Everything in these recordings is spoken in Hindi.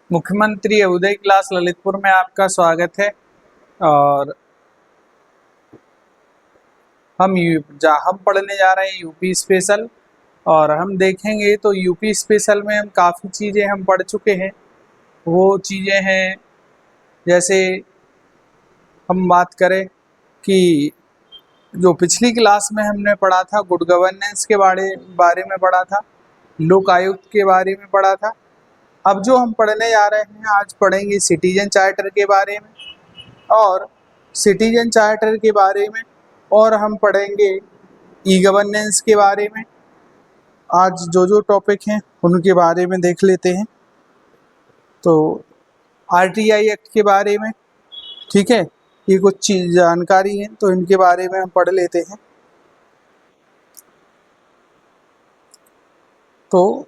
मुख्यमंत्री उदय क्लास ललितपुर में आपका स्वागत है। और हम पढ़ने जा रहे हैं यूपी स्पेशल। और हम देखेंगे तो यूपी स्पेशल में हम काफ़ी चीज़ें हम पढ़ चुके हैं। वो चीज़ें हैं जैसे हम बात करें कि जो पिछली क्लास में हमने पढ़ा था गुड गवर्नेंस के बारे में पढ़ा था, लोक आयुक्त के बारे में पढ़ा था। अब जो हम पढ़ने जा रहे हैं आज पढ़ेंगे सिटीजन चार्टर के बारे में, और सिटीजन चार्टर के बारे में और हम पढ़ेंगे ई गवर्नेंस के बारे में। आज जो टॉपिक हैं उनके बारे में देख लेते हैं। तो आरटीआई एक्ट के बारे में, ठीक है, ये कुछ चीज जानकारी है तो इनके बारे में हम पढ़ लेते हैं। तो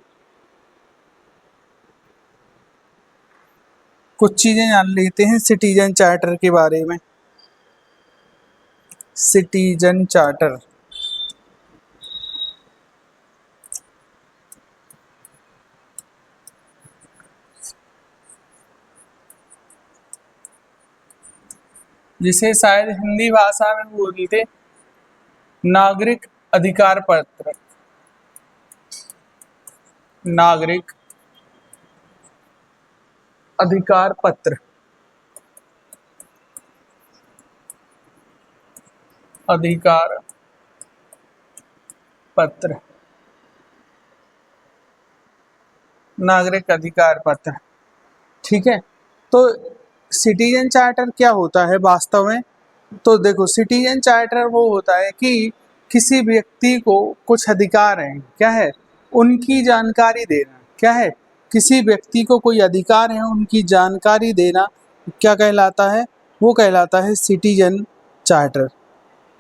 कुछ चीज़ें जान लेते हैं सिटीजन चार्टर के बारे में। सिटीजन चार्टर जिसे शायद हिंदी भाषा में बोलते नागरिक अधिकार पत्र, नागरिक अधिकार पत्र, अधिकार पत्र, नागरिक अधिकार पत्र, ठीक है। तो सिटीजन चार्टर क्या होता है वास्तव में? तो देखो, सिटीजन चार्टर वो होता है कि किसी व्यक्ति को कुछ अधिकार हैं, क्या है, उनकी जानकारी देना, क्या है, किसी व्यक्ति को कोई अधिकार है उनकी जानकारी देना, क्या कहलाता है? वो कहलाता है सिटीजन चार्टर,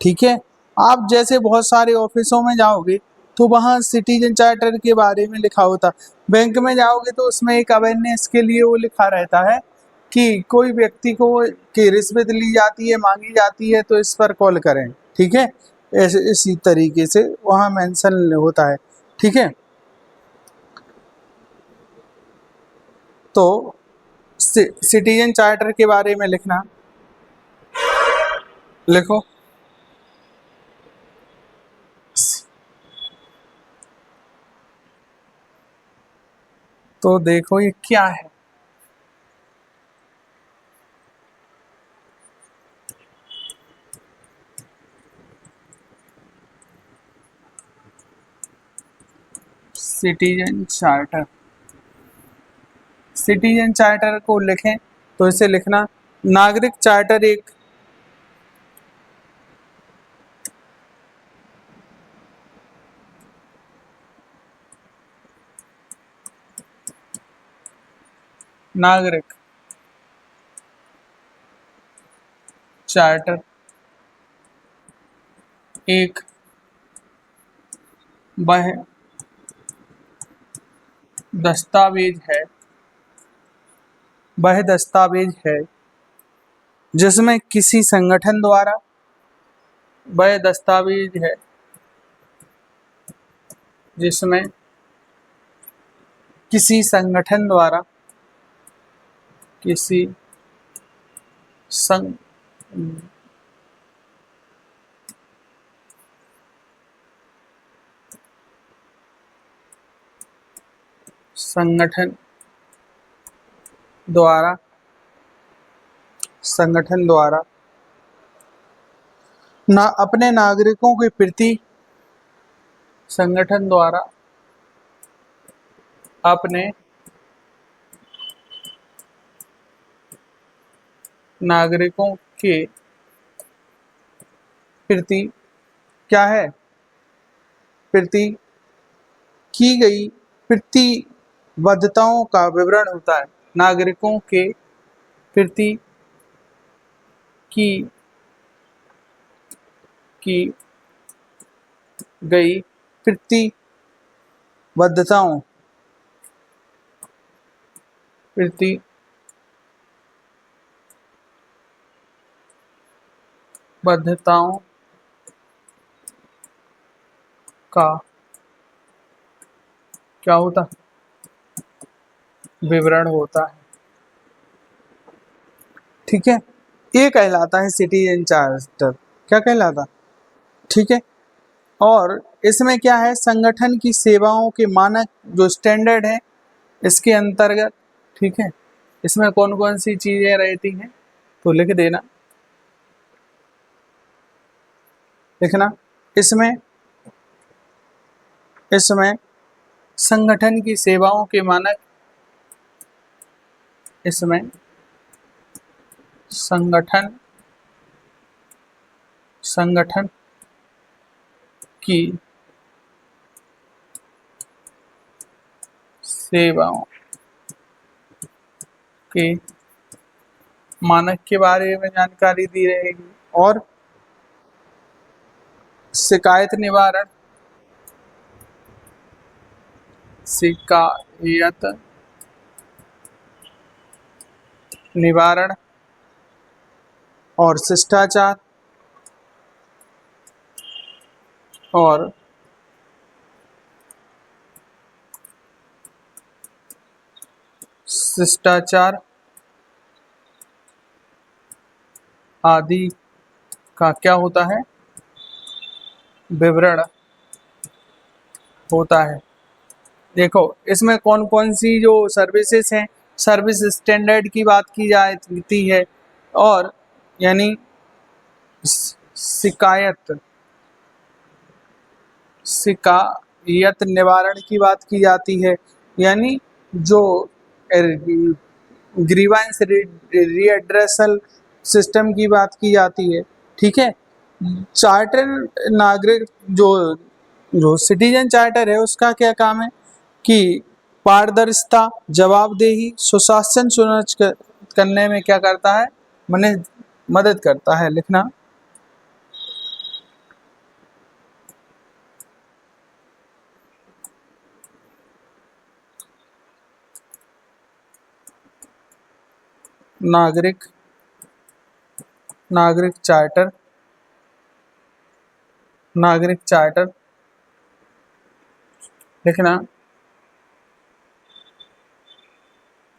ठीक है। आप जैसे बहुत सारे ऑफिसों में जाओगे तो वहाँ सिटीजन चार्टर के बारे में लिखा होता। बैंक में जाओगे तो उसमें एक अवेयरनेस के लिए वो लिखा रहता है कि कोई व्यक्ति को की रिश्वत ली जाती है, मांगी जाती है तो इस पर कॉल करें, ठीक है। ऐसे इसी तरीके से वहाँ मेंशन होता है, ठीक है। तो सिटीजन चार्टर के बारे में लिखना, लिखो। तो देखो ये क्या है। सिटीजन चार्टर, सिटीजन चार्टर को लिखें तो इसे लिखना नागरिक चार्टर एक नागरिक चार्टर एक वह दस्तावेज है, वह दस्तावेज है जिसमें किसी संगठन द्वारा, वह दस्तावेज है जिसमें किसी संगठन द्वारा, किसी संग संगठन द्वारा, संगठन द्वारा ना अपने नागरिकों के प्रति, संगठन द्वारा अपने नागरिकों के प्रति, क्या है, प्रति की गई प्रतिबद्धताओं का विवरण होता है। नागरिकों के प्रति की गई प्रतिबद्धताओं, प्रतिबद्धताओं का क्या होता, विवरण होता है। ठीक है, ये कहलाता है सिटीजन चार्टर। क्या कहलाता? ठीक है। और इसमें क्या है, संगठन की सेवाओं के मानक जो स्टैंडर्ड है इसके अंतर्गत, ठीक है, इसमें कौन कौन सी चीजें रहती हैं तो लिख देना, लिखना। इसमें इसमें संगठन की सेवाओं के मानक, इसमें संगठन संगठन की सेवाओं के मानक के बारे में जानकारी दी रहेगी, और शिकायत निवारण, शिकायत निवारण और शिष्टाचार, और शिष्टाचार आदि का क्या होता है, विवरण होता है। देखो इसमें कौन कौन सी जो सर्विसेज हैं, सर्विस स्टैंडर्ड की बात की जाती है, और यानी शिकायत शिकायत निवारण की बात की जाती है, यानी जो ग्रीवेंस रीएड्रेसल सिस्टम की बात की जाती है। ठीक है, चार्टर नागरिक जो जो सिटीजन चार्टर है उसका क्या काम है कि पारदर्शिता, जवाबदेही, सुशासन सुनिश्चित करने में क्या करता है, मने मदद करता है। लिखना, नागरिक नागरिक चार्टर नागरिक चार्टर लिखना,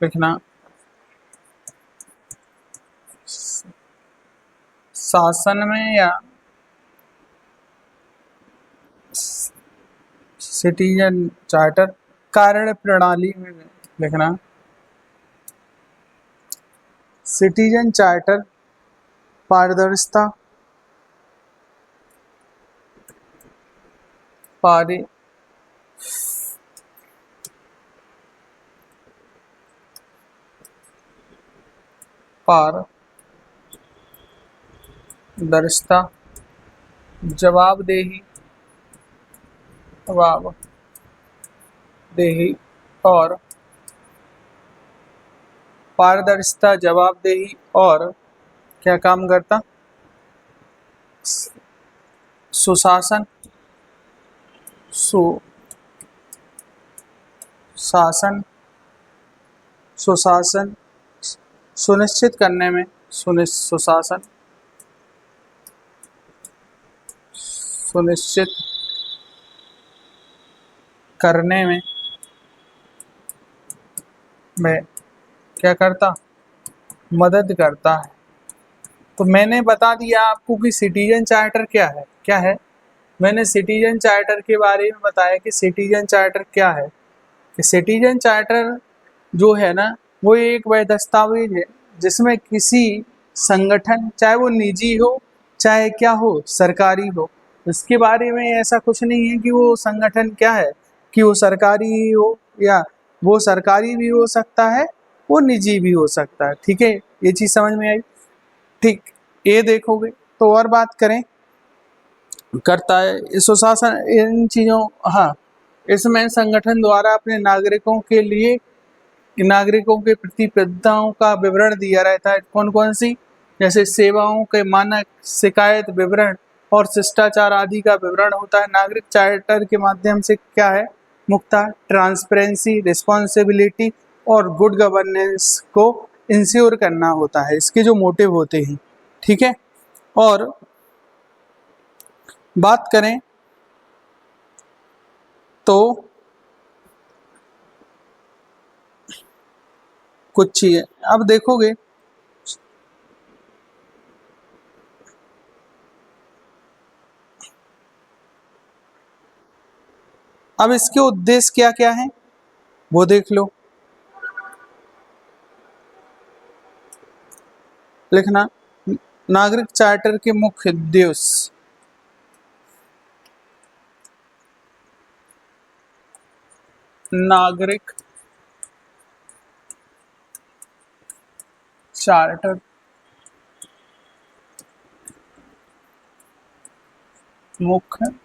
लिखना शासन में या सिटीजन चार्टर कार्य प्रणाली में, लिखना सिटीजन चार्टर पारदर्शिता, पारी पारदर्शिता, जवाबदेही जवाबदेही और पारदर्शिता, जवाबदेही और क्या काम करता, सुशासन सुशासन सुशासन सुनिश्चित करने में, सुशासन सुनिश्चित करने में क्या करता, मदद करता है। तो मैंने बता दिया आपको कि सिटीजन चार्टर क्या है। मैंने सिटीजन चार्टर के बारे में बताया कि सिटीजन चार्टर क्या है। कि सिटीजन चार्टर जो है ना, वो एक वह दस्तावेज है जिसमें किसी संगठन, चाहे वो निजी हो चाहे क्या हो, सरकारी हो, इसके बारे में ऐसा कुछ नहीं है कि वो संगठन क्या है, कि वो सरकारी ही हो, या वो सरकारी भी हो सकता है, वो निजी भी हो सकता है। ठीक है, ये चीज़ समझ में आई। ठीक, ये देखोगे तो और बात करें, करता है सुशासन इन चीज़ों, हाँ, इसमें संगठन द्वारा अपने नागरिकों के लिए, नागरिकों के प्रतिबद्धताओं का विवरण दिया रहता है। कौन कौन सी, जैसे सेवाओं के मानक, शिकायत विवरण और शिष्टाचार आदि का विवरण होता है। नागरिक चार्टर के माध्यम से क्या है, मुख्यतः ट्रांसपेरेंसी, रिस्पॉन्सिबिलिटी और गुड गवर्नेंस को इंश्योर करना होता है, इसके जो मोटिव होते हैं। ठीक है, और बात करें तो कुछ चीज़ें अब देखोगे, अब इसके उद्देश्य क्या क्या हैं वो देख लो। लिखना नागरिक चार्टर के मुख्य उद्देश्य। नागरिक चार्टर मुख्य उद्देश्य।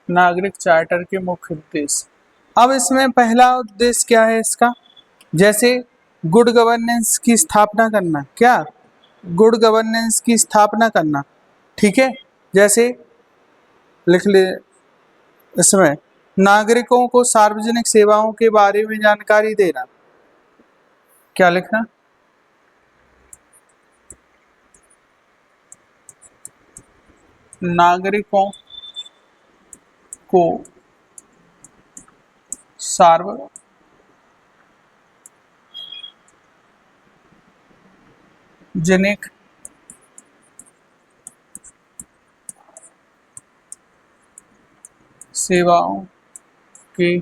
नागरिक चार्टर के मुख्य उद्देश्य। अब इसमें पहला उद्देश्य क्या है इसका, जैसे गुड गवर्नेंस की स्थापना करना। क्या? गुड गवर्नेंस की स्थापना करना। ठीक है, जैसे लिख ले इसमें नागरिकों को सार्वजनिक सेवाओं के बारे में जानकारी देना। क्या लिखना? नागरिकों को सार्वजनिक सेवाओं के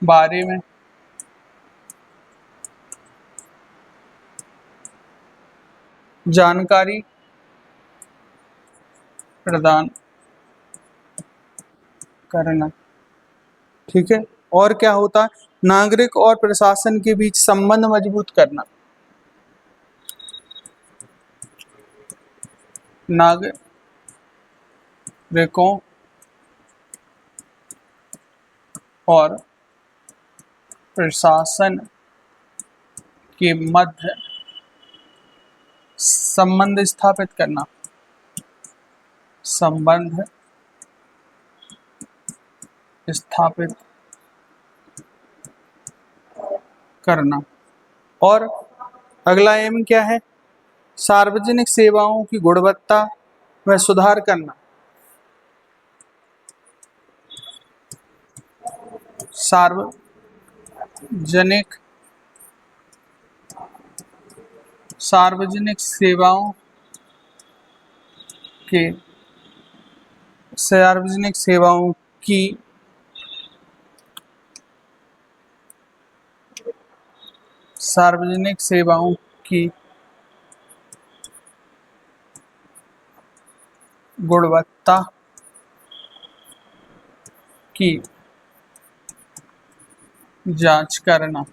बारे में जानकारी प्रदान करना। ठीक है, और क्या होता है? नागरिक और प्रशासन के बीच संबंध मजबूत करना। नागरिकों और प्रशासन के मध्य संबंध स्थापित करना। संबंध स्थापित करना। और अगला एम क्या है? सार्वजनिक सेवाओं की गुणवत्ता में सुधार करना। सार्वजनिक सेवाओं की सार्वजनिक सेवाओं की गुणवत्ता की जांच करना।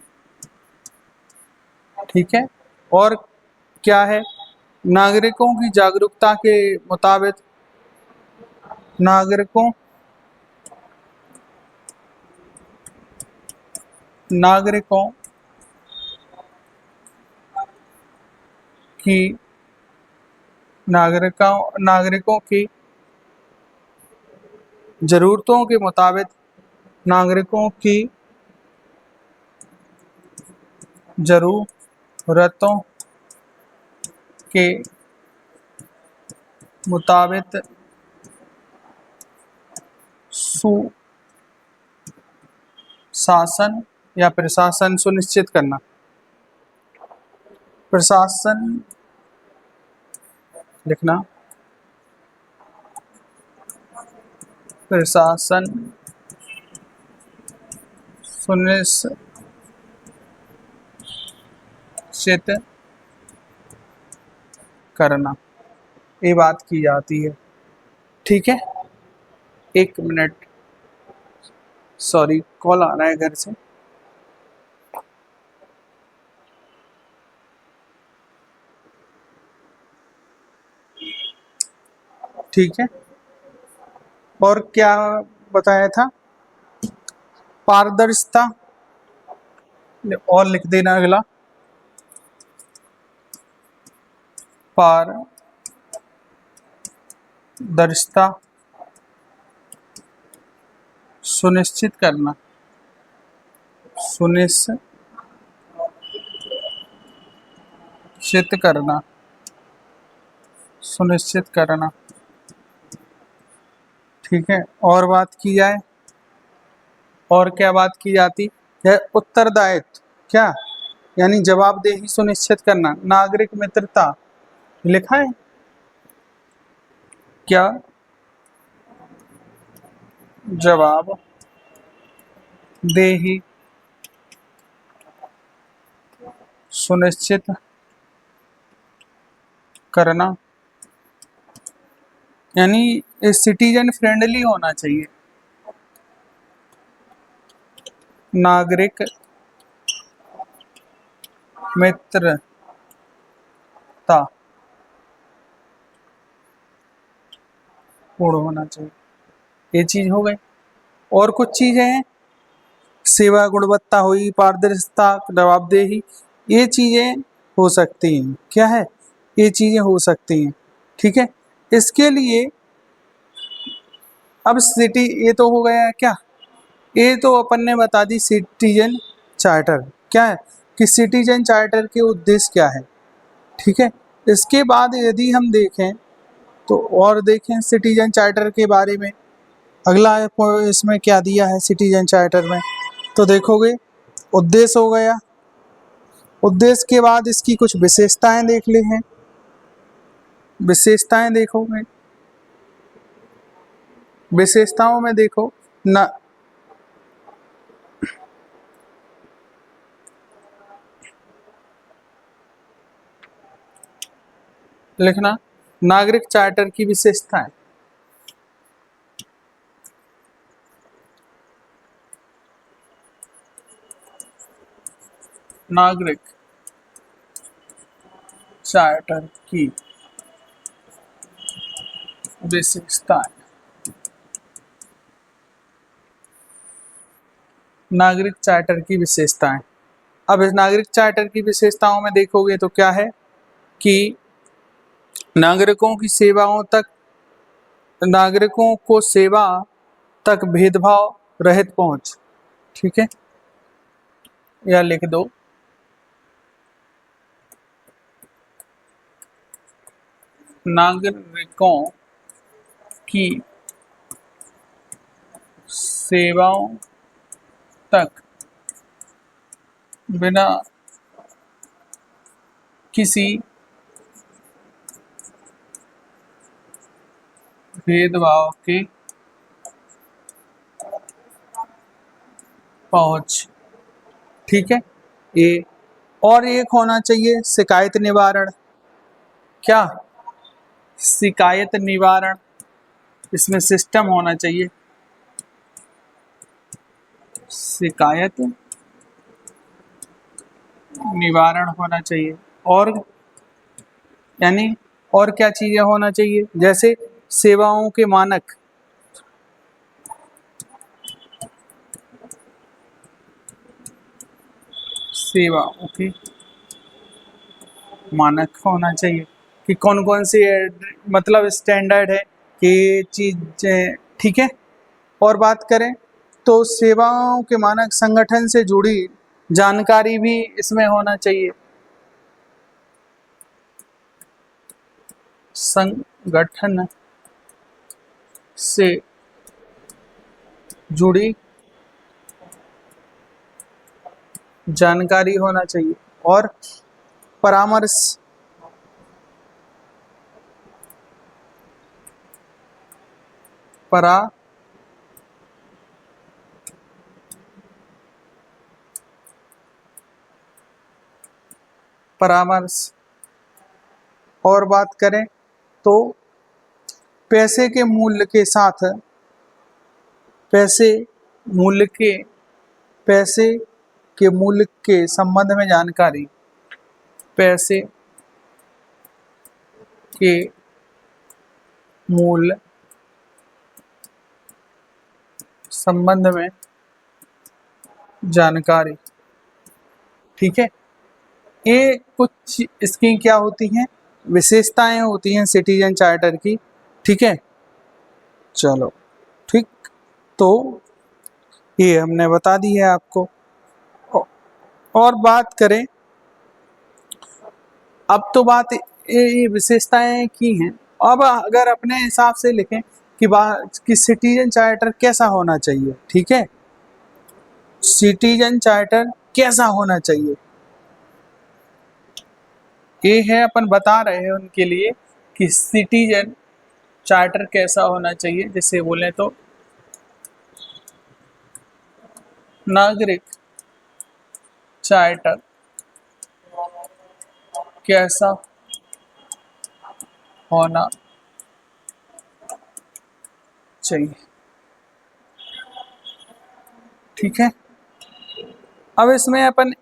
ठीक है, और क्या है? नागरिकों की जागरूकता के मुताबिक नागरिकों की नागरिकों की जरूरतों के मुताबिक नागरिकों की जरूरतों के मुताबिक सुशासन या प्रशासन सुनिश्चित करना। प्रशासन लिखना प्रशासन सुनिश्चित करना, ये बात की जाती है। ठीक है, 1 मिनट, सॉरी कॉल आ रहा है घर से। ठीक है, और क्या बताया था? पारदर्शिता, और लिख देना अगला, पारदर्शिता सुनिश्चित करना। सुनिश्चित करना। ठीक है, और बात की जाए, और क्या बात की जाती है? उत्तरदायित्व। क्या? यानी जवाबदेही सुनिश्चित करना। नागरिक मित्रता लिखा है क्या? जवाबदेही सुनिश्चित करना, यानी सिटीजन फ्रेंडली होना चाहिए। नागरिक मित्रता पूर्ण होना चाहिए, ये चीज हो गई। और कुछ चीजें हैं, सेवा गुणवत्ता हुई, पारदर्शिता, जवाबदेही, ये चीजें हो सकती हैं। क्या है? ये चीजें हो सकती हैं। ठीक है, इसके लिए अब सिटी, ये तो हो गया है क्या? ये तो अपन ने बता दी सिटीजन चार्टर क्या है, कि सिटीजन चार्टर के उद्देश्य क्या है। ठीक है, इसके बाद यदि हम देखें तो और देखें सिटीजन चार्टर के बारे में, अगला इसमें क्या दिया है सिटीजन चार्टर में, तो देखोगे उद्देश्य हो गया। उद्देश्य के बाद इसकी कुछ विशेषताएं देख ले हैं। विशेषताएं देखोगे, विशेषताओं में देखो ना, लिखना नागरिक चार्टर की विशेषताएं। नागरिक चार्टर की विशेषताएं। नागरिक चार्टर की विशेषताएं। अब इस नागरिक चार्टर की विशेषताओं में देखोगे तो क्या है कि नागरिकों की सेवाओं तक, नागरिकों को सेवा तक भेदभाव रहित पहुंच। ठीक है, या लिख दो नागरिकों की सेवाओं तक बिना किसी भेदभाव के पहुंच। ठीक है, ये और एक होना चाहिए शिकायत निवारण। क्या? शिकायत निवारण, इसमें सिस्टम होना चाहिए। शिकायत निवारण होना चाहिए। और यानी और क्या चीजें होना चाहिए, जैसे सेवाओं के मानक, सेवाओं के मानक होना चाहिए कि कौन कौन सी मतलब स्टैंडर्ड है कि चीजें। ठीक है, और बात करें तो सेवाओं के मानक संगठन से जुड़ी जानकारी भी इसमें होना चाहिए। संगठन से जुड़ी जानकारी होना चाहिए। और परामर्श, परामर्श। और बात करें तो पैसे के मूल्य के साथ, पैसे मूल्य के पैसे के मूल्य के संबंध में जानकारी, पैसे के मूल्य संबंध में जानकारी। ठीक है, ये कुछ इसकी क्या होती हैं, विशेषताएं होती हैं सिटीजन चार्टर की। ठीक है, चलो ठीक, तो ये हमने बता दी है आपको। और बात करें, अब तो बात ये विशेषताएं की हैं। अब अगर अपने हिसाब से लिखें कि सिटीजन चार्टर कैसा होना चाहिए। ठीक है, सिटीजन चार्टर कैसा होना चाहिए, ये है अपन बता रहे हैं उनके लिए कि सिटीजन चार्टर कैसा होना चाहिए, जैसे बोले तो नागरिक चार्टर कैसा होना चाहिए। ठीक है, अब इसमें अपन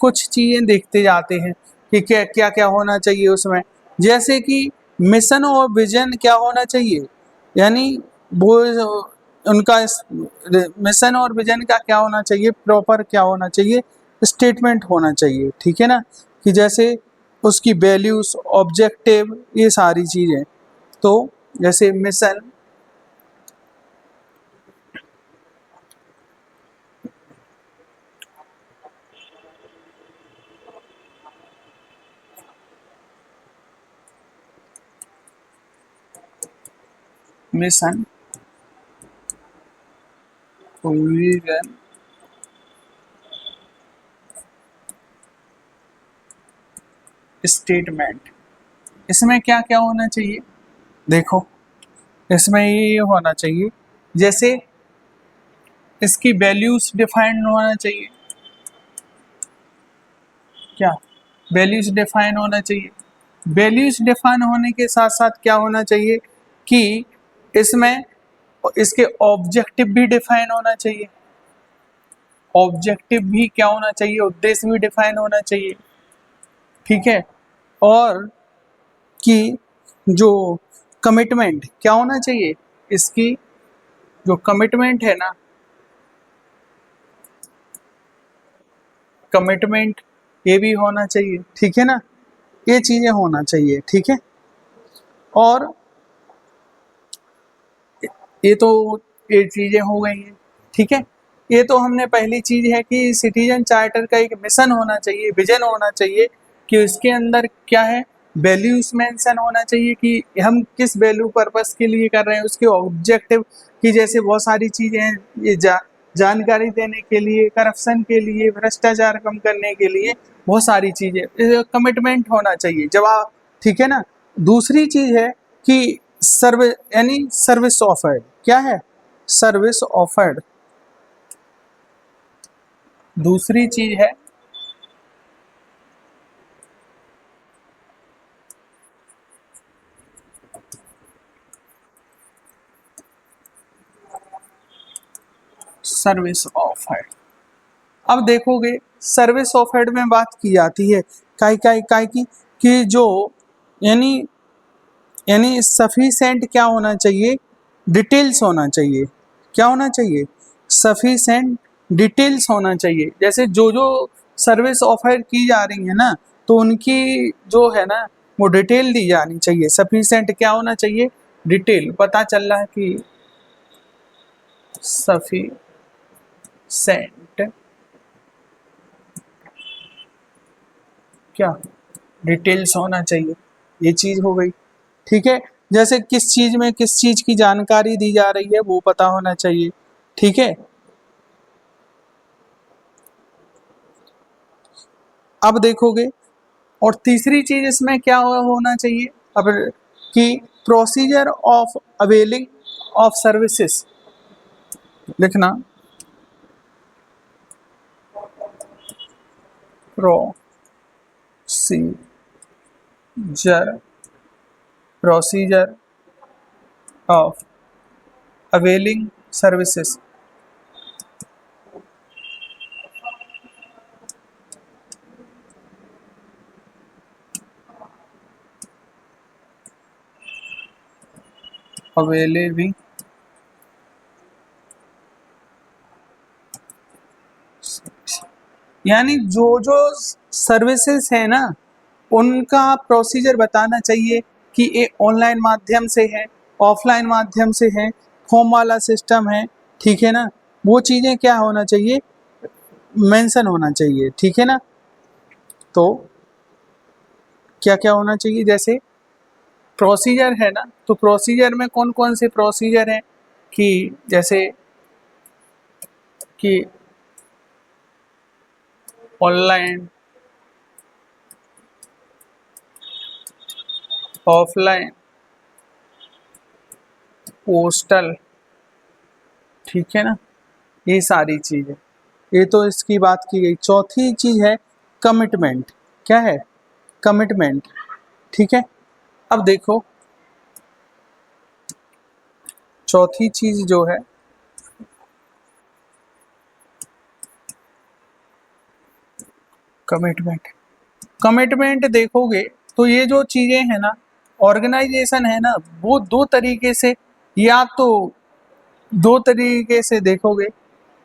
कुछ चीजें देखते जाते हैं कि क्या क्या क्या होना चाहिए उसमें। जैसे कि मिशन और विजन क्या होना चाहिए, यानी वो उनका मिशन और विजन का क्या होना चाहिए, प्रॉपर क्या होना चाहिए, स्टेटमेंट होना चाहिए। ठीक है ना, कि जैसे उसकी वैल्यूज, ऑब्जेक्टिव, ये सारी चीजें। तो जैसे मिशन, मिशन, विजन, स्टेटमेंट, इसमें क्या क्या होना चाहिए। देखो, इसमें ये होना चाहिए, जैसे इसकी वैल्यूज डिफाइंड होना चाहिए। क्या वैल्यूज डिफाइन होना चाहिए। वैल्यूज डिफाइन होने के साथ साथ क्या होना चाहिए कि इसमें इसके ऑब्जेक्टिव भी डिफाइन होना चाहिए। ऑब्जेक्टिव भी क्या होना चाहिए, उद्देश्य भी डिफाइन होना चाहिए। ठीक है, और कि जो कमिटमेंट क्या होना चाहिए, इसकी जो कमिटमेंट है ना, कमिटमेंट ये भी होना चाहिए। ठीक है ना, ये चीजें होना चाहिए। ठीक है, और ये तो ये चीजें हो गई हैं। ठीक है, ये तो हमने पहली चीज है कि सिटीजन चार्टर का एक मिशन होना चाहिए, विजन होना चाहिए, कि उसके अंदर क्या है, वैल्यूज मेंशन होना चाहिए कि हम किस वैल्यू पर्पस के लिए कर रहे हैं, उसके ऑब्जेक्टिव की जैसे बहुत सारी चीजें हैं, ये जानकारी देने के लिए, करप्शन के लिए, भ्रष्टाचार कम करने के लिए, बहुत सारी चीजें, कमिटमेंट होना चाहिए जवाब। ठीक है ना, दूसरी चीज है कि सर्विस, यानी सर्विस ऑफर्ड, क्या है, सर्विस ऑफर्ड। दूसरी चीज है सर्विस ऑफर्ड। अब देखोगे सर्विस ऑफर्ड में बात की जाती है काय की कि जो यानी यानी सफिशेंट क्या होना चाहिए, डिटेल्स होना चाहिए। क्या होना चाहिए, सफिशेंट डिटेल्स होना चाहिए। जैसे जो जो सर्विस ऑफर की जा रही है ना, तो उनकी जो है ना वो डिटेल दी जानी चाहिए। सफिशेंट क्या होना चाहिए, डिटेल। पता चल रहा है कि सफिशेंट क्या, डिटेल्स होना चाहिए, ये चीज हो गई। ठीक है, जैसे किस चीज में किस चीज की जानकारी दी जा रही है वो पता होना चाहिए। ठीक है, अब देखोगे, और तीसरी चीज इसमें क्या होना चाहिए, अब कि procedure of availing of services लिखना, procedure, procedure of availing services. Available, यानी जो जो सर्विसेज है ना, उनका प्रोसीजर बताना चाहिए कि ये ऑनलाइन माध्यम से है, ऑफलाइन माध्यम से है, फॉर्म वाला सिस्टम है। ठीक है ना, वो चीज़ें क्या होना चाहिए, मेंशन होना चाहिए। ठीक है ना, तो क्या क्या होना चाहिए, जैसे प्रोसीजर है ना, तो प्रोसीजर में कौन कौन से प्रोसीजर हैं, कि जैसे कि ऑनलाइन ऑफलाइन, पोस्टल, ठीक है ना, ये सारी चीजें, ये तो इसकी बात की गई। चौथी चीज है कमिटमेंट। क्या है? कमिटमेंट, ठीक है। अब देखो चौथी चीज जो है कमिटमेंट, कमिटमेंट देखोगे तो ये जो चीजें हैं ना, ऑर्गेनाइजेशन है ना, वो दो तरीके से, या तो दो तरीके से देखोगे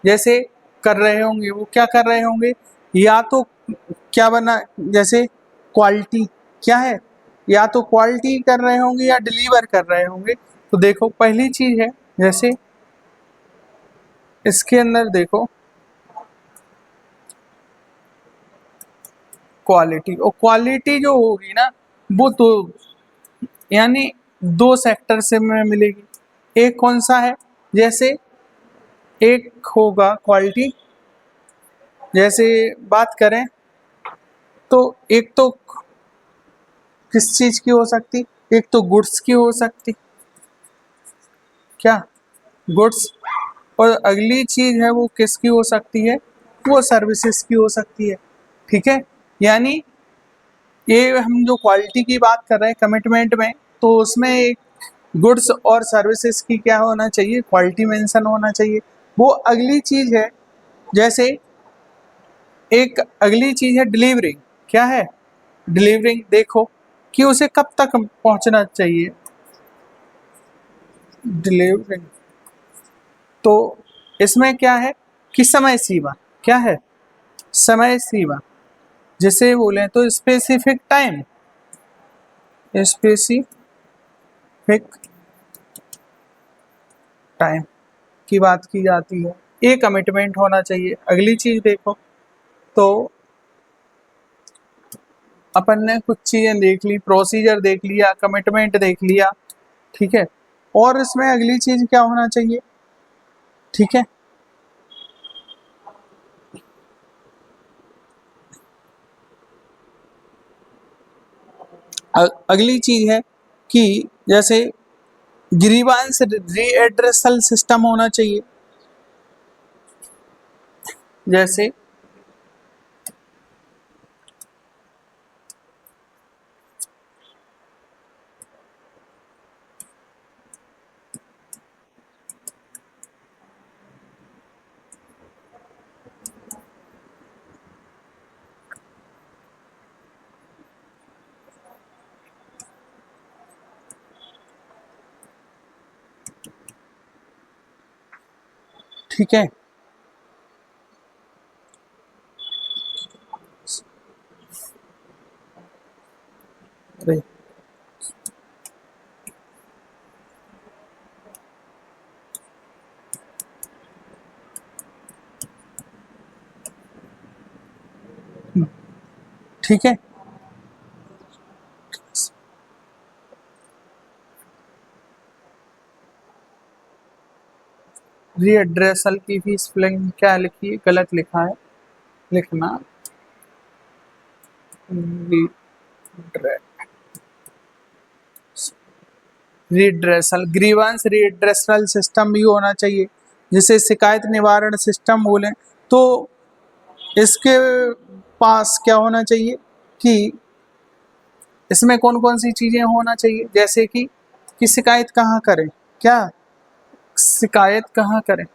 जैसे कर रहे होंगे, वो क्या कर रहे होंगे, या तो क्या बना, जैसे क्वालिटी, क्या है, या तो क्वालिटी कर रहे होंगे या डिलीवर कर रहे होंगे। तो देखो पहली चीज है, जैसे इसके अंदर देखो क्वालिटी, और क्वालिटी जो होगी ना वो तो यानी दो सेक्टर से में मिलेगी। एक कौन सा है, जैसे एक होगा क्वालिटी, जैसे बात करें तो एक तो किस चीज की हो सकती, एक तो गुड्स की हो सकती, क्या, गुड्स, और अगली चीज है वो किसकी हो सकती है, वो सर्विसेज की हो सकती है, ठीक है। यानी ये हम जो क्वालिटी की बात कर रहे हैं कमिटमेंट में, तो उसमें एक गुड्स और सर्विसेज की क्या होना चाहिए, क्वालिटी मेंशन होना चाहिए। वो अगली चीज है, जैसे एक अगली चीज है डिलीवरिंग, क्या है, डिलीवरिंग, देखो कि उसे कब तक पहुंचना चाहिए, डिलीवरिंग, तो इसमें क्या है कि समय सीमा, क्या है, समय सीमा, जिसे बोले तो स्पेसिफिक टाइम, स्पेसिफिक टाइम की बात की जाती है, ये कमिटमेंट होना चाहिए। अगली चीज देखो तो अपन ने कुछ चीजें देख ली, प्रोसीजर देख लिया, कमिटमेंट देख लिया, ठीक है, और इसमें अगली चीज क्या होना चाहिए, ठीक है, अगली चीज है कि जैसे ग्रीवांस रीएड्रेसल सिस्टम होना चाहिए, जैसे ठीक है, अरे ठीक है, रीएड्रेसल की भी स्पेलिंग क्या लिखी है, गलत लिखा है, लिखना रीड्रेसल, ग्रीवांस रीड्रेसल सिस्टम भी होना चाहिए, जिसे शिकायत निवारण सिस्टम बोले। तो इसके पास क्या होना चाहिए कि इसमें कौन कौन सी चीजें होना चाहिए, जैसे कि शिकायत कहाँ करें, क्या, शिकायत कहाँ करें,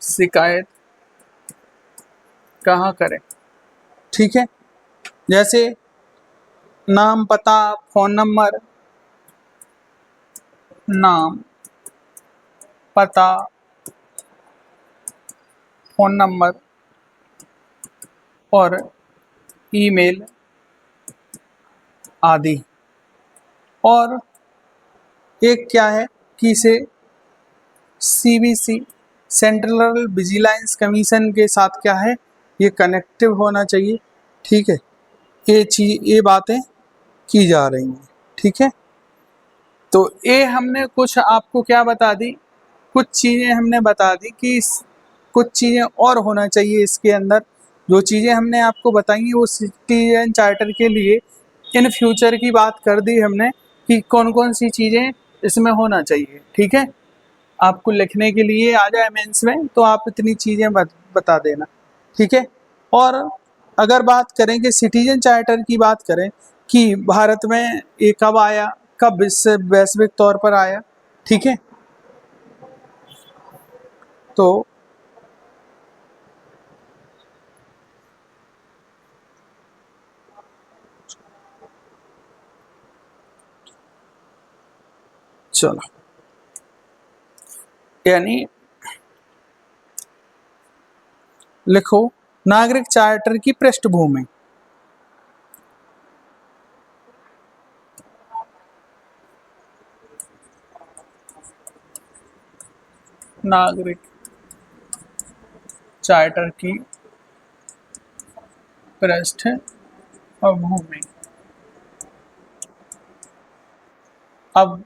शिकायत कहाँ करें, ठीक है, जैसे नाम, पता, फोन नंबर, नाम, पता, फोन नंबर और ईमेल आदि। और एक क्या है कि इसे सीबीसी, सेंट्रल विजिलेंस कमीशन के साथ क्या है, ये कनेक्टिव होना चाहिए, ठीक है। ये बातें की जा रही हैं, ठीक है। तो ये हमने कुछ आपको क्या बता दी, कुछ चीज़ें हमने बता दी कि कुछ चीज़ें और होना चाहिए इसके अंदर, जो चीज़ें हमने आपको बताई हैं वो सिटीजन चार्टर के लिए इन फ्यूचर की बात कर दी हमने कि कौन कौन सी चीज़ें इसमें होना चाहिए। ठीक है, आपको लिखने के लिए आ जाए मेंस में तो आप इतनी चीज़ें बता देना। ठीक है, और अगर बात करें कि सिटीजन चार्टर की बात करें कि भारत में ये कब आया, कब इससे वैश्विक तौर पर आया। ठीक है, तो चलो, यानी लिखो नागरिक चार्टर की पृष्ठभूमि। नागरिक चार्टर की पृष्ठभूमि। अब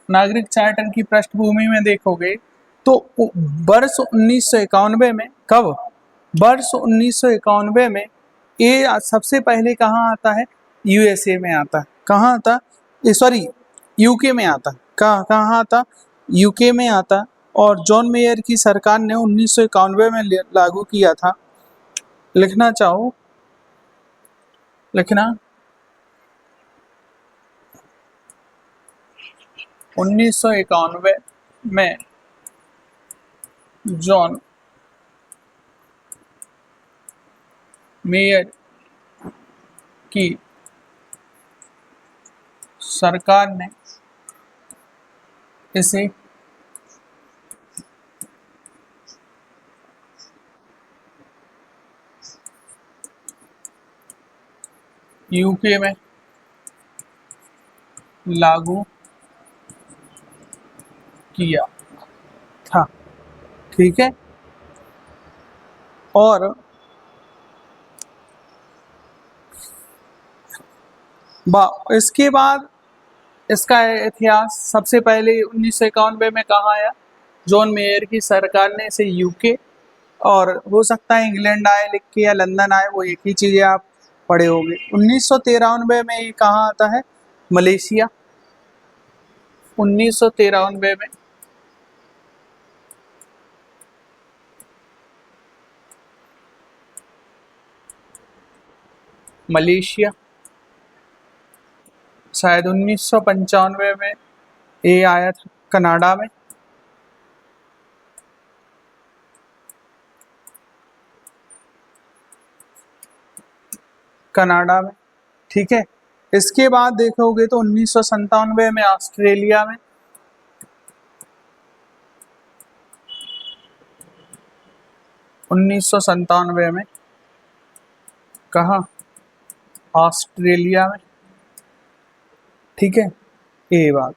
नागरिक चार्टर की पृष्ठभूमि में देखोगे तो वर्ष 1991 में, कब, वर्ष 1991 में ये सबसे पहले कहाँ आता है, यूएसए में आता है। कहाँ आता, सॉरी यूके में आता। कहाँ आता, यूके में आता। और जॉन मेयर की सरकार ने 1991 में लागू किया था। लिखना चाहो, लिखना 1991 में जॉन मेयर की सरकार ने इसे यूके में लागू किया था। ठीक है, और इसके बाद इसका इतिहास सबसे पहले 1991 में कहाँ आया, जॉन मेयर की सरकार ने इसे यूके, और हो सकता है इंग्लैंड आए लिख के या लंदन आए, वो एक ही चीज़ें आप पढ़े होंगे। 1993 में ये कहाँ आता है, मलेशिया। 1993 में मलेशिया। शायद 1995 में ये आया था कनाडा में। कनाडा में, ठीक है। इसके बाद देखोगे तो 1997 में ऑस्ट्रेलिया में। 1997 में कहाँ, ऑस्ट्रेलिया में। ठीक है, ये बात।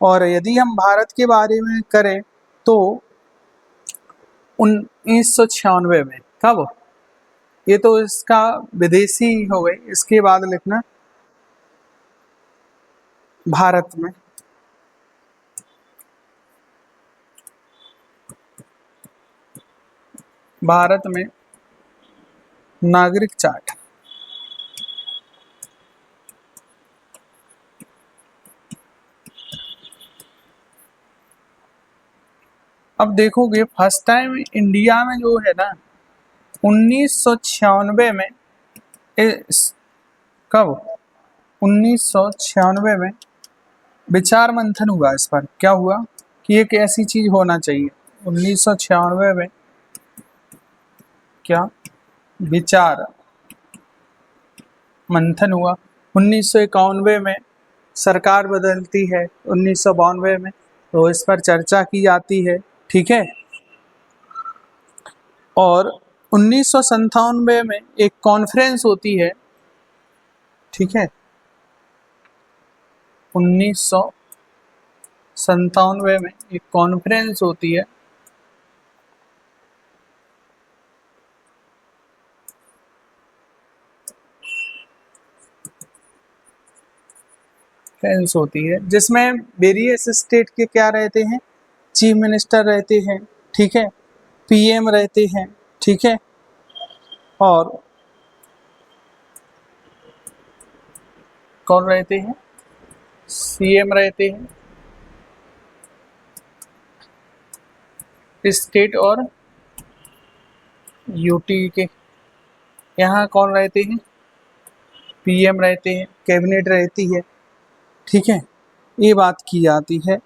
और यदि हम भारत के बारे में करें तो 1996 में, कब, ये तो इसका विदेशी हो गई। इसके बाद लिखना भारत में नागरिक चार्ट। अब देखोगे फर्स्ट टाइम इंडिया में जो है ना 1996 में, कब, 1996 में विचार मंथन हुआ इस पर। क्या हुआ कि एक ऐसी चीज होना चाहिए। 1996 में क्या विचार मंथन हुआ। 1991 में सरकार बदलती है, 1992 में, तो इस पर चर्चा की जाती है। ठीक है, और 1997 में एक कॉन्फ्रेंस होती है। ठीक है, 1997 में एक कॉन्फ्रेंस होती है। जिसमें वेरियस स्टेट के क्या रहते हैं, चीफ मिनिस्टर रहते हैं। ठीक है, पीएम रहते हैं। ठीक है। और कौन रहते हैं? सीएम रहते हैं। स्टेट और यूटी के यहाँ कौन रहते हैं? पीएम रहते हैं, कैबिनेट रहती है। ठीक है, ये बात की जाती है।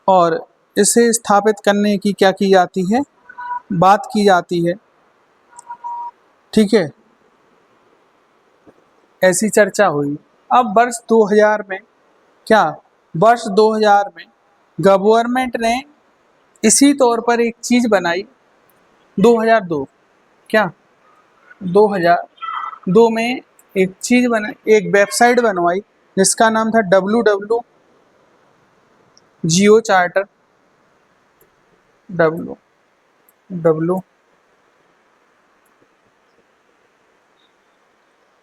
और इसे स्थापित करने की क्या की जाती है? बात की जाती है। ठीक है, ऐसी चर्चा हुई। अब वर्ष 2000 में क्या, वर्ष 2000 में गवर्नमेंट ने इसी तौर पर एक चीज बनाई। 2002 क्या, 2002 में एक चीज बना, एक वेबसाइट बनवाई जिसका नाम था WW Jio charter, WW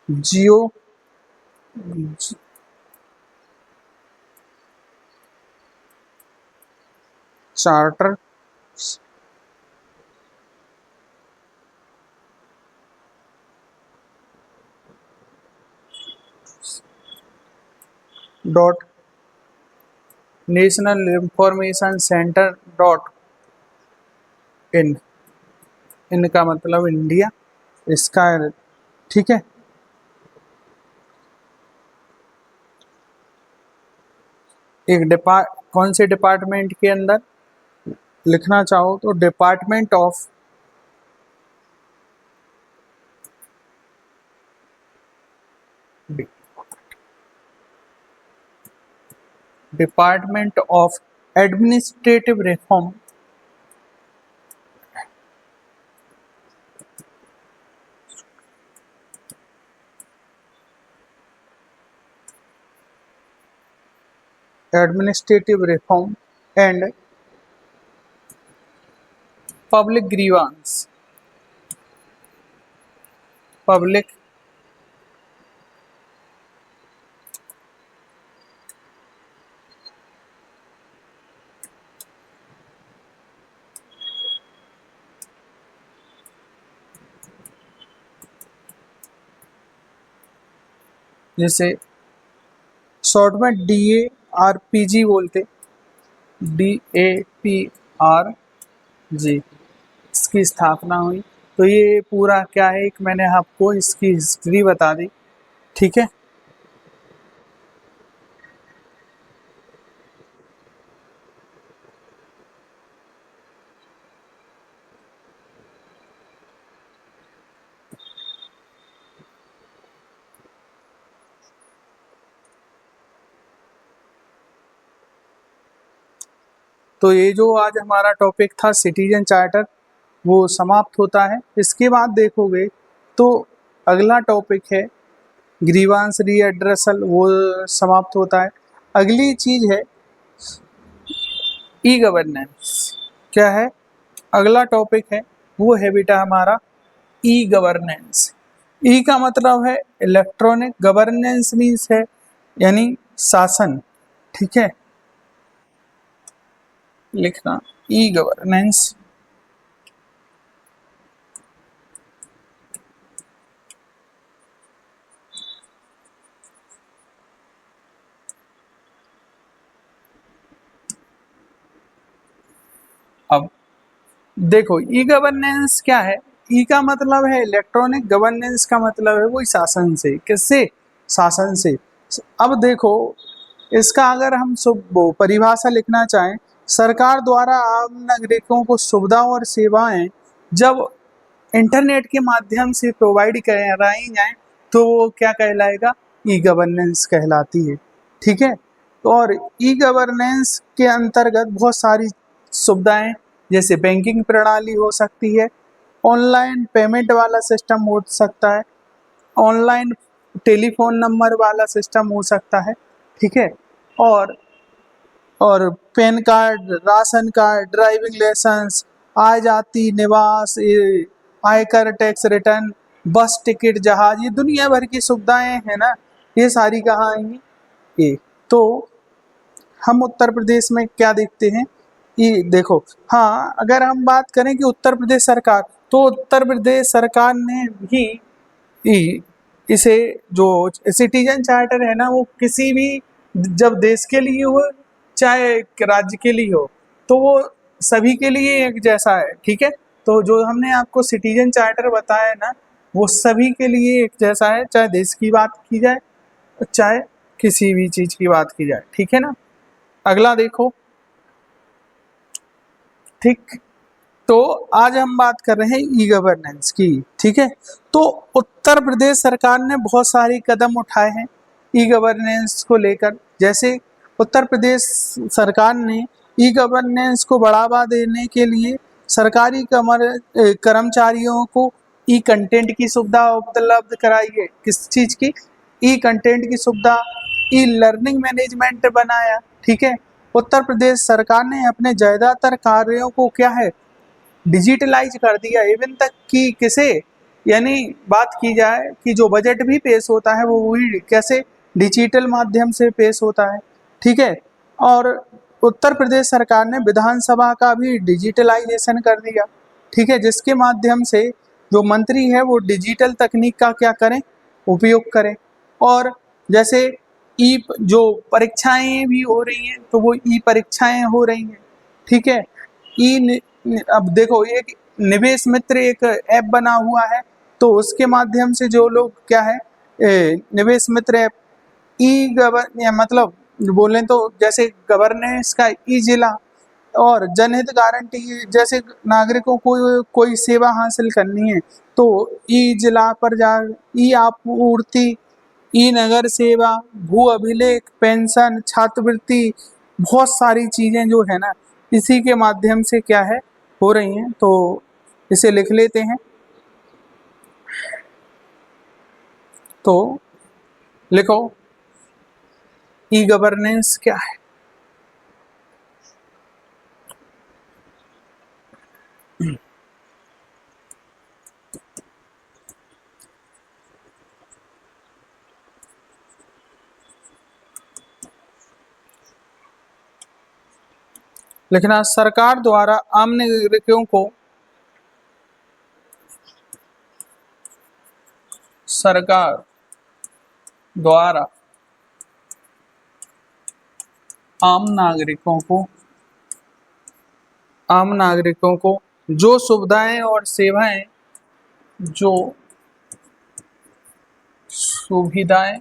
Jio charter dot national information centre .in, इनका मतलब इंडिया, इसका, ठीक है। एक कौन से डिपार्टमेंट के अंदर लिखना चाहो तो department of administrative reform, and public grievance, public जैसे शॉर्ट में DARPG बोलते, DAPRG, इसकी स्थापना हुई। तो ये पूरा क्या है, एक मैंने आपको इसकी हिस्ट्री बता दी। ठीक है, तो ये जो आज हमारा टॉपिक था सिटीजन चार्टर, वो समाप्त होता है। इसके बाद देखोगे तो अगला टॉपिक है ग्रीवांस रीएड्रेसल, वो समाप्त होता है। अगली चीज है ई गवर्नेंस। क्या है अगला टॉपिक है? वो है बेटा हमारा ई गवर्नेंस। ई का मतलब है इलेक्ट्रॉनिक, गवर्नेंस मीन्स है यानी शासन। ठीक है, लिखना ई गवर्नेंस। अब देखो ई गवर्नेंस क्या है। ई का मतलब है इलेक्ट्रॉनिक, गवर्नेंस का मतलब है वही शासन से। किससे? शासन से। अब देखो इसका अगर हम वो परिभाषा लिखना चाहें, सरकार द्वारा आम नागरिकों को सुविधा और सेवाएं जब इंटरनेट के माध्यम से प्रोवाइड कराई जाए तो वो क्या कहलाएगा? ई गवर्नेंस कहलाती है। ठीक है, और ई गवर्नेंस के अंतर्गत बहुत सारी सुविधाएं, जैसे बैंकिंग प्रणाली हो सकती है, ऑनलाइन पेमेंट वाला सिस्टम हो सकता है, ऑनलाइन टेलीफोन नंबर वाला सिस्टम हो सकता है। ठीक है, और और PAN card, ration card, driving licence, आय जाति, निवास, आयकर, टैक्स रिटर्न, बस टिकट, जहाज, ये दुनिया भर की सुविधाएं हैं ना, ये सारी कहाँ आएंगी? ये तो हम उत्तर प्रदेश में क्या देखते हैं देखो, हाँ, अगर हम बात करें कि उत्तर प्रदेश सरकार, तो उत्तर प्रदेश सरकार ने भी इसे जो सिटीजन चार्टर है ना, वो किसी भी जब देश के लिए हो चाहे राज्य के लिए हो, तो वो सभी के लिए एक जैसा है। ठीक है, तो जो हमने आपको सिटीजन चार्टर बताया है ना, वो सभी के लिए एक जैसा है, चाहे देश की बात की जाए चाहे किसी भी चीज की बात की जाए। ठीक है ना। अगला देखो। ठीक, तो आज हम बात कर रहे हैं ई गवर्नेंस की। ठीक है, तो उत्तर प्रदेश सरकार ने बहुत सारे कदम उठाए हैं ई गवर्नेंस को लेकर। जैसे उत्तर प्रदेश सरकार ने ई गवर्नेंस को बढ़ावा देने के लिए सरकारी कर्मचारियों को ई कंटेंट की सुविधा उपलब्ध कराई है। किस चीज की? ई कंटेंट की सुविधा। ई लर्निंग मैनेजमेंट बनाया। ठीक है, उत्तर प्रदेश सरकार ने अपने ज्यादातर कार्यों को क्या है, डिजिटलाइज कर दिया। इवन तक कि किसे, यानी बात की जाए कि जो बजट भी पेश होता है वो वही कैसे, डिजिटल माध्यम से पेश होता है। ठीक है, और उत्तर प्रदेश सरकार ने विधानसभा का भी डिजिटलाइजेशन कर दिया। ठीक है, जिसके माध्यम से जो मंत्री है वो डिजिटल तकनीक का क्या करें, उपयोग करें। और जैसे ई जो परीक्षाएं भी हो रही हैं, तो वो ई परीक्षाएं हो रही हैं। ठीक है, ई अब देखो, एक निवेश मित्र एक ऐप बना हुआ है, तो उसके माध्यम से जो लोग क्या है, निवेश मित्र ऐप, ई गवर्न या मतलब बोलें तो जैसे गवर्नेंस का ई जिला और जनहित गारंटी, जैसे नागरिकों को कोई सेवा हासिल करनी है तो ई जिला पर जा, ई आपूर्ति, ई नगर सेवा, भू अभिलेख, पेंशन, छात्रवृत्ति, बहुत सारी चीजें जो है ना, इसी के माध्यम से क्या है, हो रही हैं। तो इसे लिख लेते हैं। तो लिखो, ई गवर्नेंस क्या है। लिखना, सरकार द्वारा आम नागरिकों को, सरकार द्वारा आम नागरिकों को, आम नागरिकों को जो सुविधाएं और सेवाएं, जो सुविधाएं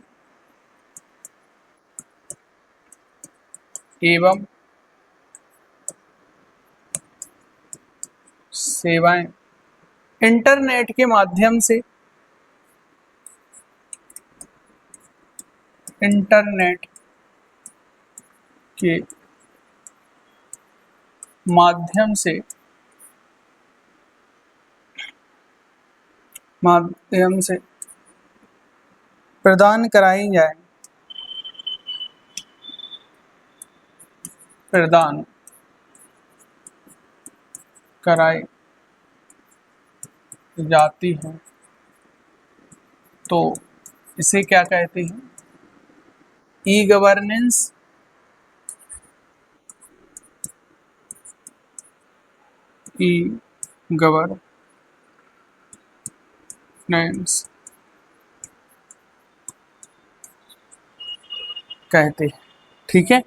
एवं सेवाएं इंटरनेट के माध्यम से, इंटरनेट के माध्यम से, माध्यम से प्रदान कराई जाए, प्रदान कराई जाती है, तो इसे क्या कहते हैं, ई गवर्नेंस। ई गवर्नेंस कहते हैं। ठीक है,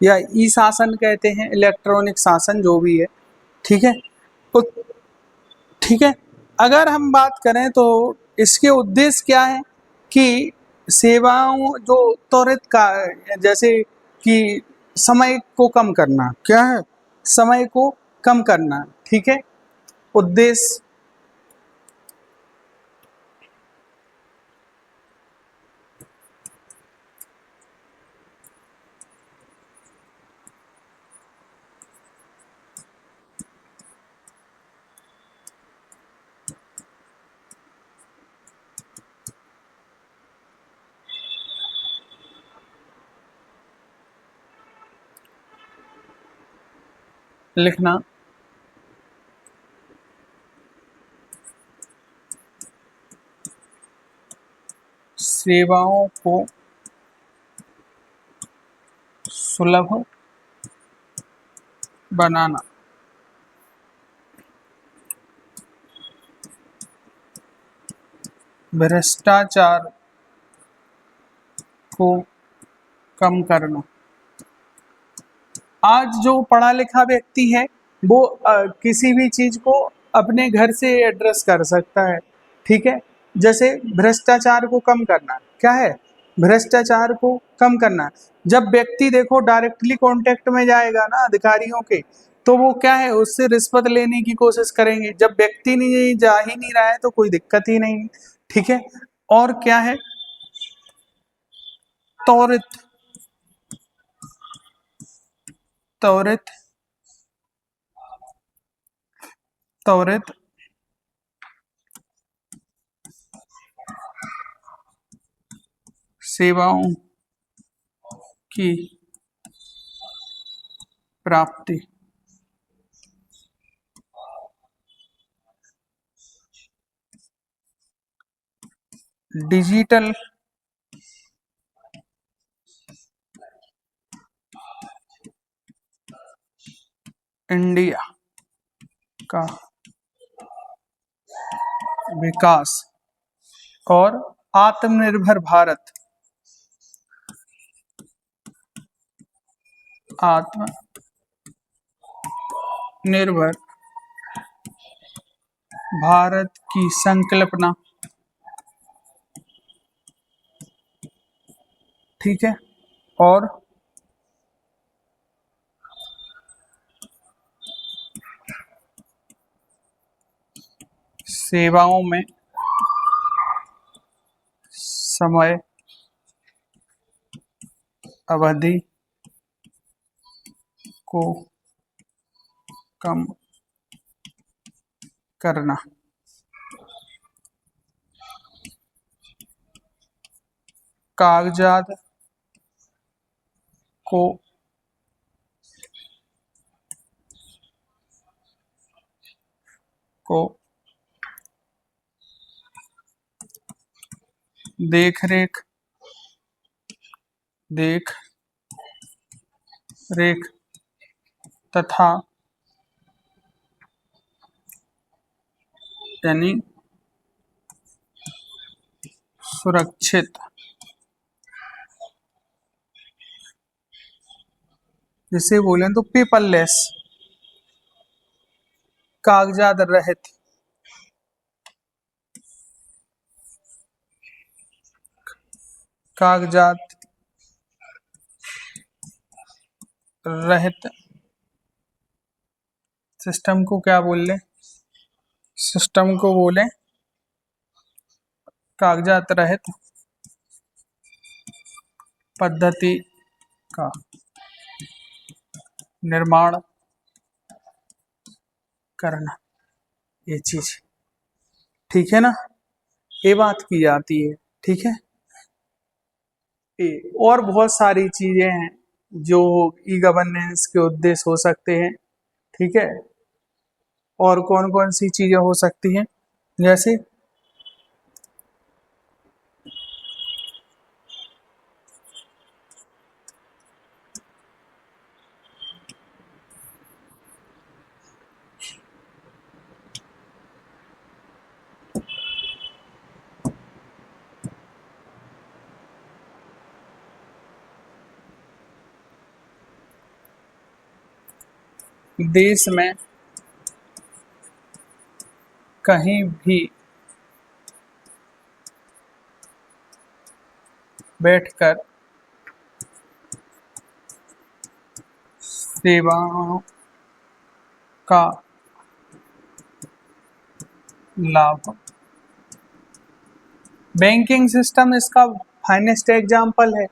या ई शासन कहते हैं, इलेक्ट्रॉनिक शासन जो भी है। ठीक है, तो ठीक है, अगर हम बात करें तो इसके उद्देश्य क्या है कि सेवाओं जो त्वरित का, जैसे कि समय को कम करना, क्या है, समय को कम करना। ठीक है, उद्देश्य। लिखना, सेवाओं को सुलभ बनाना। भ्रष्टाचार को कम करना। आज जो पढ़ा लिखा व्यक्ति है वो किसी भी चीज को अपने घर से एड्रेस कर सकता है, ठीक है। जैसे भ्रष्टाचार को कम करना क्या है, भ्रष्टाचार को कम करना। जब व्यक्ति देखो डायरेक्टली कांटेक्ट में जाएगा ना अधिकारियों के, तो वो क्या है उससे रिश्वत लेने की कोशिश करेंगे। जब व्यक्ति नहीं जा ही नहीं रहा है तो कोई दिक्कत ही नहीं है, ठीक है। और क्या है, त्वरित त्वरित त्वरित सेवाओं की प्राप्ति। डिजिटल इंडिया का विकास और आत्मनिर्भर भारत, आत्मनिर्भर भारत की संकल्पना, ठीक है। और सेवाओं में समय अवधि को कम करना। कागजात को को देख रेख तथा यानी सुरक्षित, जिसे बोले तो पेपरलेस, कागजात रहित, कागजात रहित सिस्टम को क्या बोल ले, सिस्टम को बोले कागजात रहित पद्धति का निर्माण करना। ये चीज ठीक है ना, ये बात की जाती है, ठीक है। और बहुत सारी चीजें हैं जो ई गवर्नेंस के उद्देश्य हो सकते हैं, ठीक है। और कौन कौन सी चीजें हो सकती हैं, जैसे देश में कहीं भी बैठकर सेवाओं का लाभ। बैंकिंग सिस्टम इसका फाइनेस्ट एग्जाम्पल है,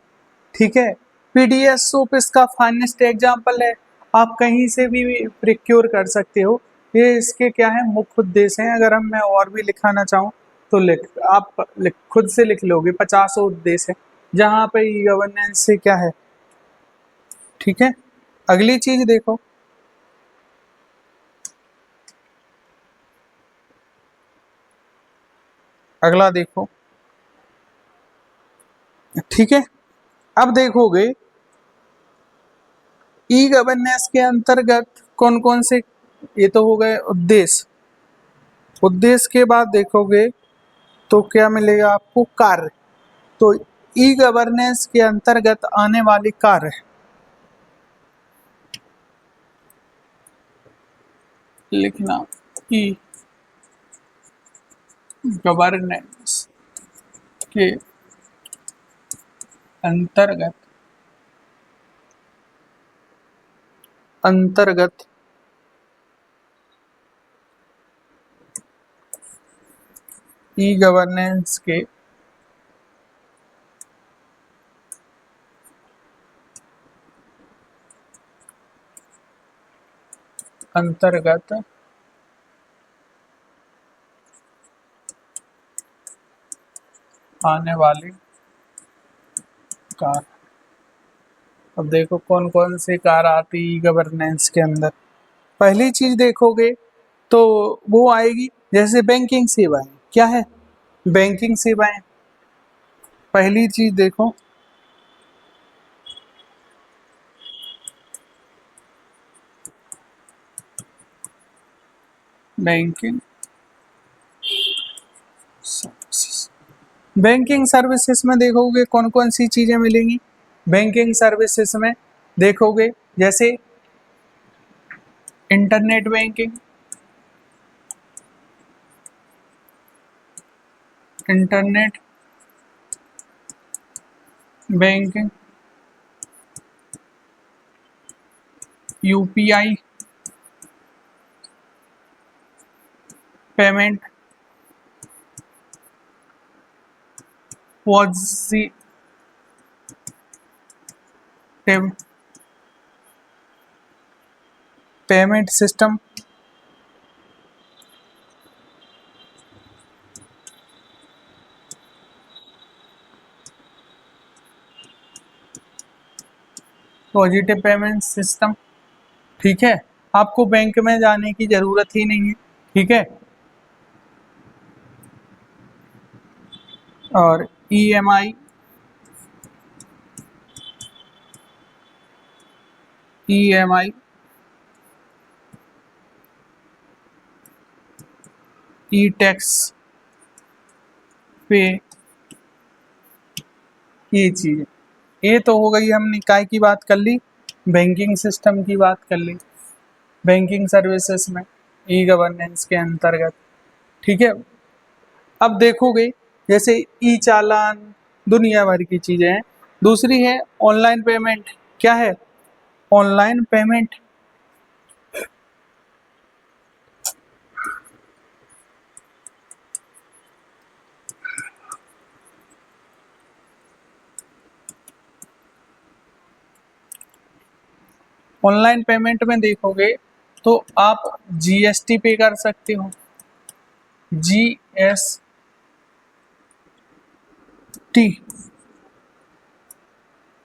ठीक है। पीडीएस सोप इसका फाइनेस्ट एग्जाम्पल है। आप कहीं से भी प्रिक्योर कर सकते हो। ये इसके क्या है मुख्य उद्देश्य हैं। अगर मैं और भी लिखाना चाहूँ तो खुद से लिख लोगे, 50 उद्देश्य है जहाँ पे ई गवर्नेंस से क्या है, ठीक है। अगली चीज देखो, अगला देखो, ठीक है। अब देखोगे ई गवर्नेंस के अंतर्गत कौन कौन से, ये तो हो गए उद्देश्य। उद्देश्य के बाद देखोगे तो क्या मिलेगा आपको, कार्य। तो ई गवर्नेंस के अंतर्गत आने वाले कार्य, लिखना ई गवर्नेंस के अंतर्गत अंतर्गत ई गवर्नेंस के अंतर्गत आने वाली कार। अब देखो कौन कौन सी कार आती है गवर्नेंस के अंदर। पहली चीज देखोगे तो वो आएगी जैसे बैंकिंग सेवाएं। क्या है, बैंकिंग सेवाएं। पहली चीज देखो, बैंकिंग सर्विसेज। बैंकिंग सर्विसेज में देखोगे कौन कौन सी चीजें मिलेंगी। बैंकिंग सर्विसेज में देखोगे जैसे internet banking, internet banking, UPI payment, positive payment system, positive payment system. ठीक है, आपको बैंक में जाने की जरूरत ही नहीं है। ठीक है, और ईएमआई, ईएमआई, ई टैक्स पे, ये चीज, ये तो हो गई, हमने काय की बात कर ली, बैंकिंग सिस्टम की बात कर ली, बैंकिंग सर्विसेज में ई गवर्नेंस के अंतर्गत। ठीक है, अब देखोगे जैसे ई चालान, दुनिया भर की चीजें हैं। दूसरी है ऑनलाइन पेमेंट। क्या है, ऑनलाइन पेमेंट। ऑनलाइन पेमेंट में देखोगे तो आप जीएसटी पे कर सकते हो, जीएसटी,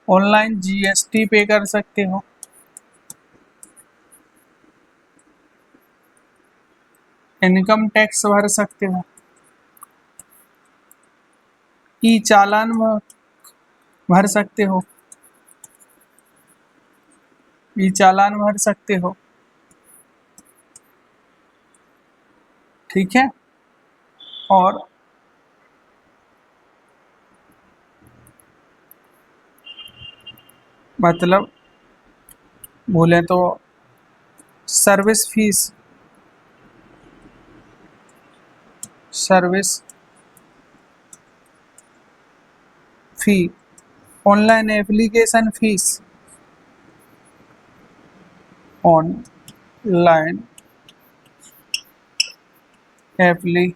ऑनलाइन जीएसटी पे कर सकते हो, इनकम टैक्स भर सकते हो, ई चालान भर सकते हो, ई चालान भर सकते हो। ठीक है, और मतलब बोले तो service fees, service fee, online application fees, online apply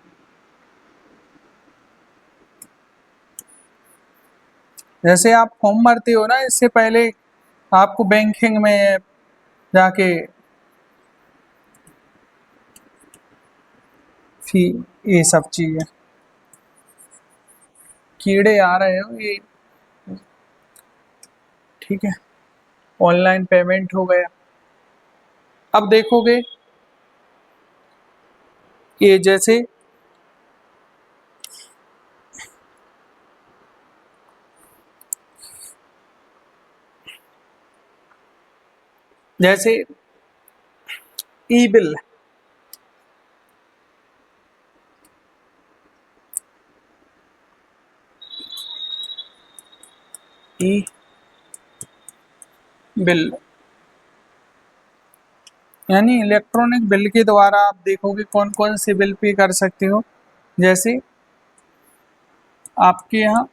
जैसे आप फॉर्म भरते हो ना, इससे पहले आपको बैंकिंग में जाके फी, ये सब चीजें, कीड़े आ रहे हो ये। ठीक है, ऑनलाइन पेमेंट हो गया। अब देखोगे ये जैसे जैसे ई बिल, ई बिल यानी इलेक्ट्रॉनिक बिल के द्वारा आप देखोगे कौन कौन से बिल पे कर सकते हो। जैसे आपके यहाँ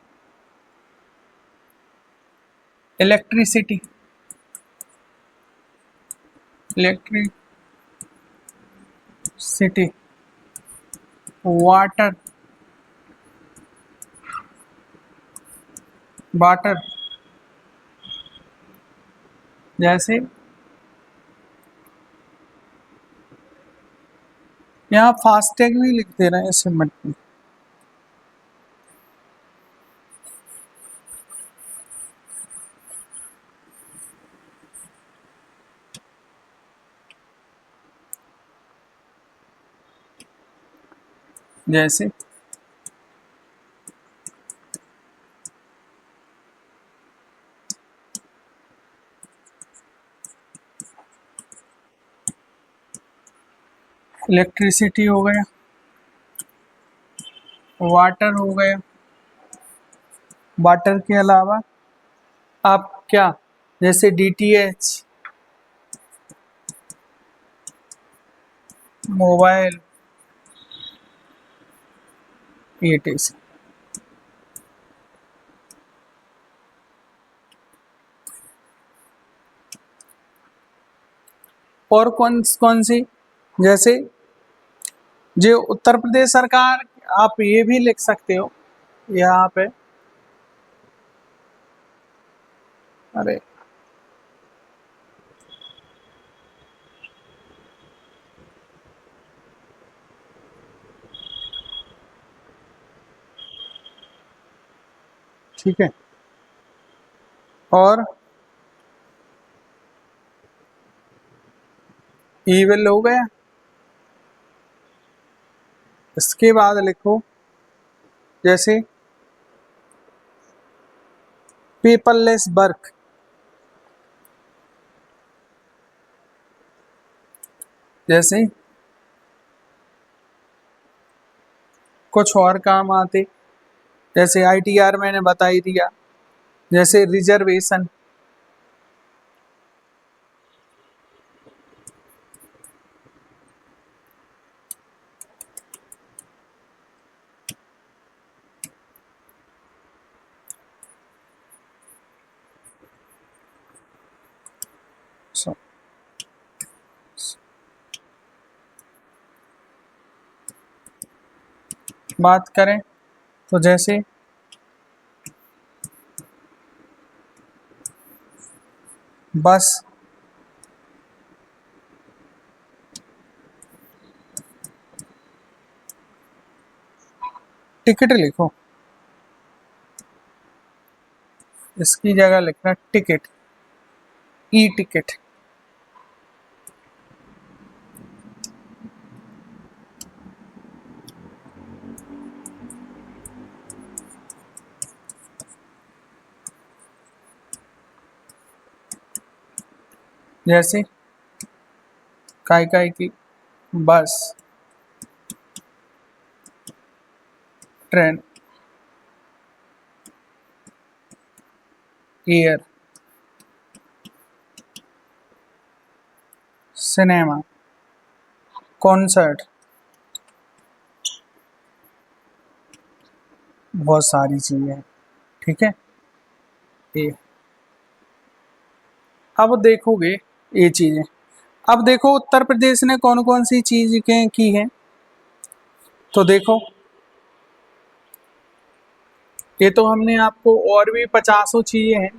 इलेक्ट्रिसिटी, इलेक्ट्रिसिटी, वाटर, वाटर, जैसे यहाँ फास्टैग भी लिख दे रहे हैं इसे मत। जैसे इलेक्ट्रिसिटी हो गया, वाटर हो गया, वाटर के अलावा आप क्या, जैसे डीटीएच, मोबाइल, ETC। और कौन कौन सी, जैसे जो उत्तर प्रदेश सरकार, आप ये भी लिख सकते हो यहाँ पे, अरे ठीक है। और ई बिल हो गया, इसके बाद लिखो जैसे पेपरलेस वर्क, जैसे कुछ और काम आते, जैसे ITR मैंने बता ही दिया, जैसे रिजर्वेशन, बात करें तो जैसे बस, टिकट लिखो, इसकी जगह लिखना टिकट, ई टिकट। जैसे काय की बस, ट्रेन, एयर, सिनेमा, कॉन्सर्ट, बहुत सारी चीजें हैं, ठीक है। ये अब देखोगे ये चीजें, अब देखो उत्तर प्रदेश ने कौन कौन सी चीजें की हैं, तो देखो ये तो हमने आपको, और भी 50 चीजें हैं।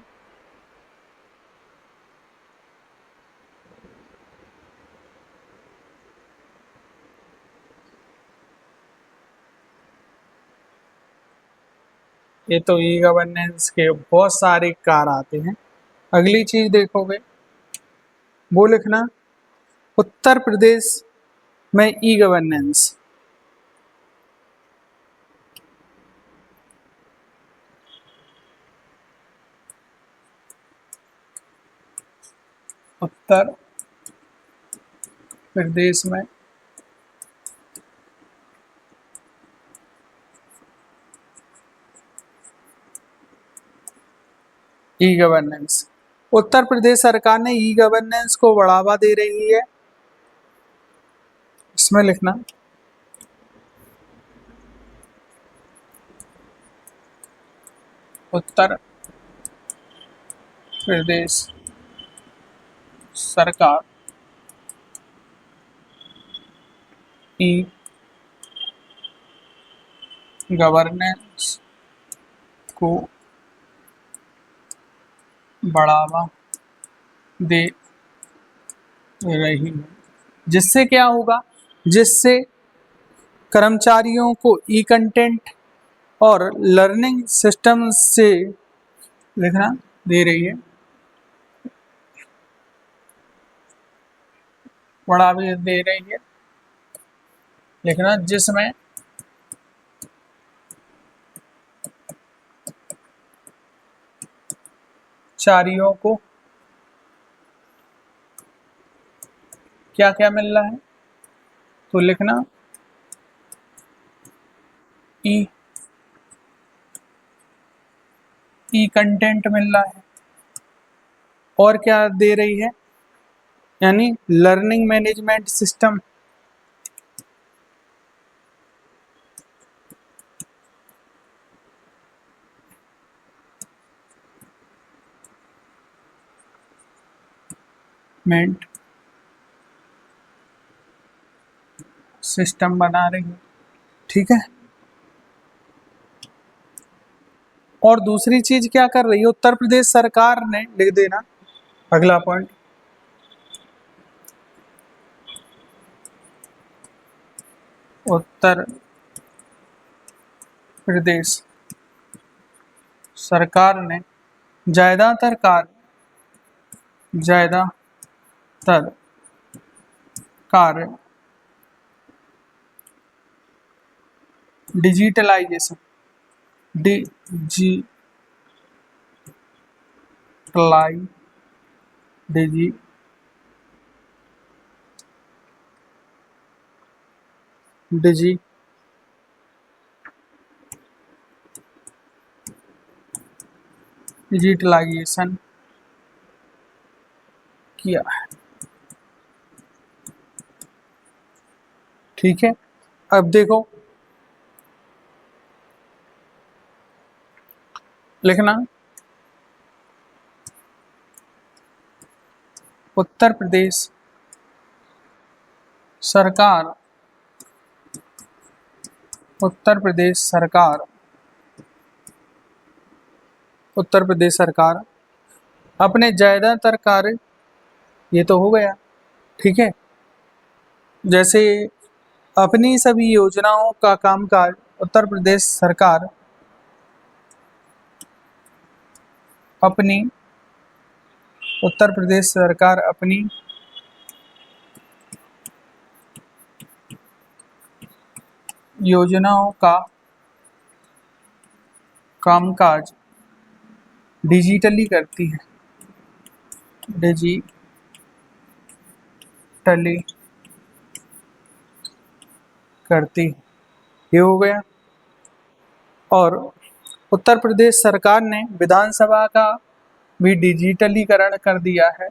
ये तो ई गवर्नेंस के बहुत सारे कार आते हैं। अगली चीज देखोगे, वो लिखना उत्तर प्रदेश में ई गवर्नेंस, उत्तर प्रदेश में ई गवर्नेंस। उत्तर प्रदेश सरकार ने ई गवर्नेंस को बढ़ावा दे रही है। इसमें लिखना उत्तर प्रदेश सरकार ई गवर्नेंस को बढ़ावा दे रही है। जिससे क्या होगा, जिससे कर्मचारियों को ई कंटेंट और लर्निंग सिस्टम से लिखना दे रही है, बढ़ावा दे रही है लिखना, जिसमें कर्मचारियों को क्या क्या मिल रहा है, तो लिखना ई कंटेंट मिल रहा है। और क्या दे रही है, यानी लर्निंग मैनेजमेंट सिस्टम, सिस्टम बना रही है। ठीक है। और दूसरी चीज क्या कर रही है उत्तर प्रदेश सरकार ने, लिख देना अगला पॉइंट, उत्तर प्रदेश सरकार ने ज्यादातर कार्य डिजिटलाइजेशन डिजिटलाइजेशन किया है। ठीक है। अब देखो लिखना उत्तर प्रदेश सरकार अपने ज्यादातर कार्य, ये तो हो गया। ठीक है। जैसे अपनी सभी योजनाओं का कामकाज उत्तर प्रदेश सरकार अपनी योजनाओं का कामकाज डिजिटली करती है, ये हो गया। और उत्तर प्रदेश सरकार ने विधानसभा का भी डिजिटलीकरण कर दिया है।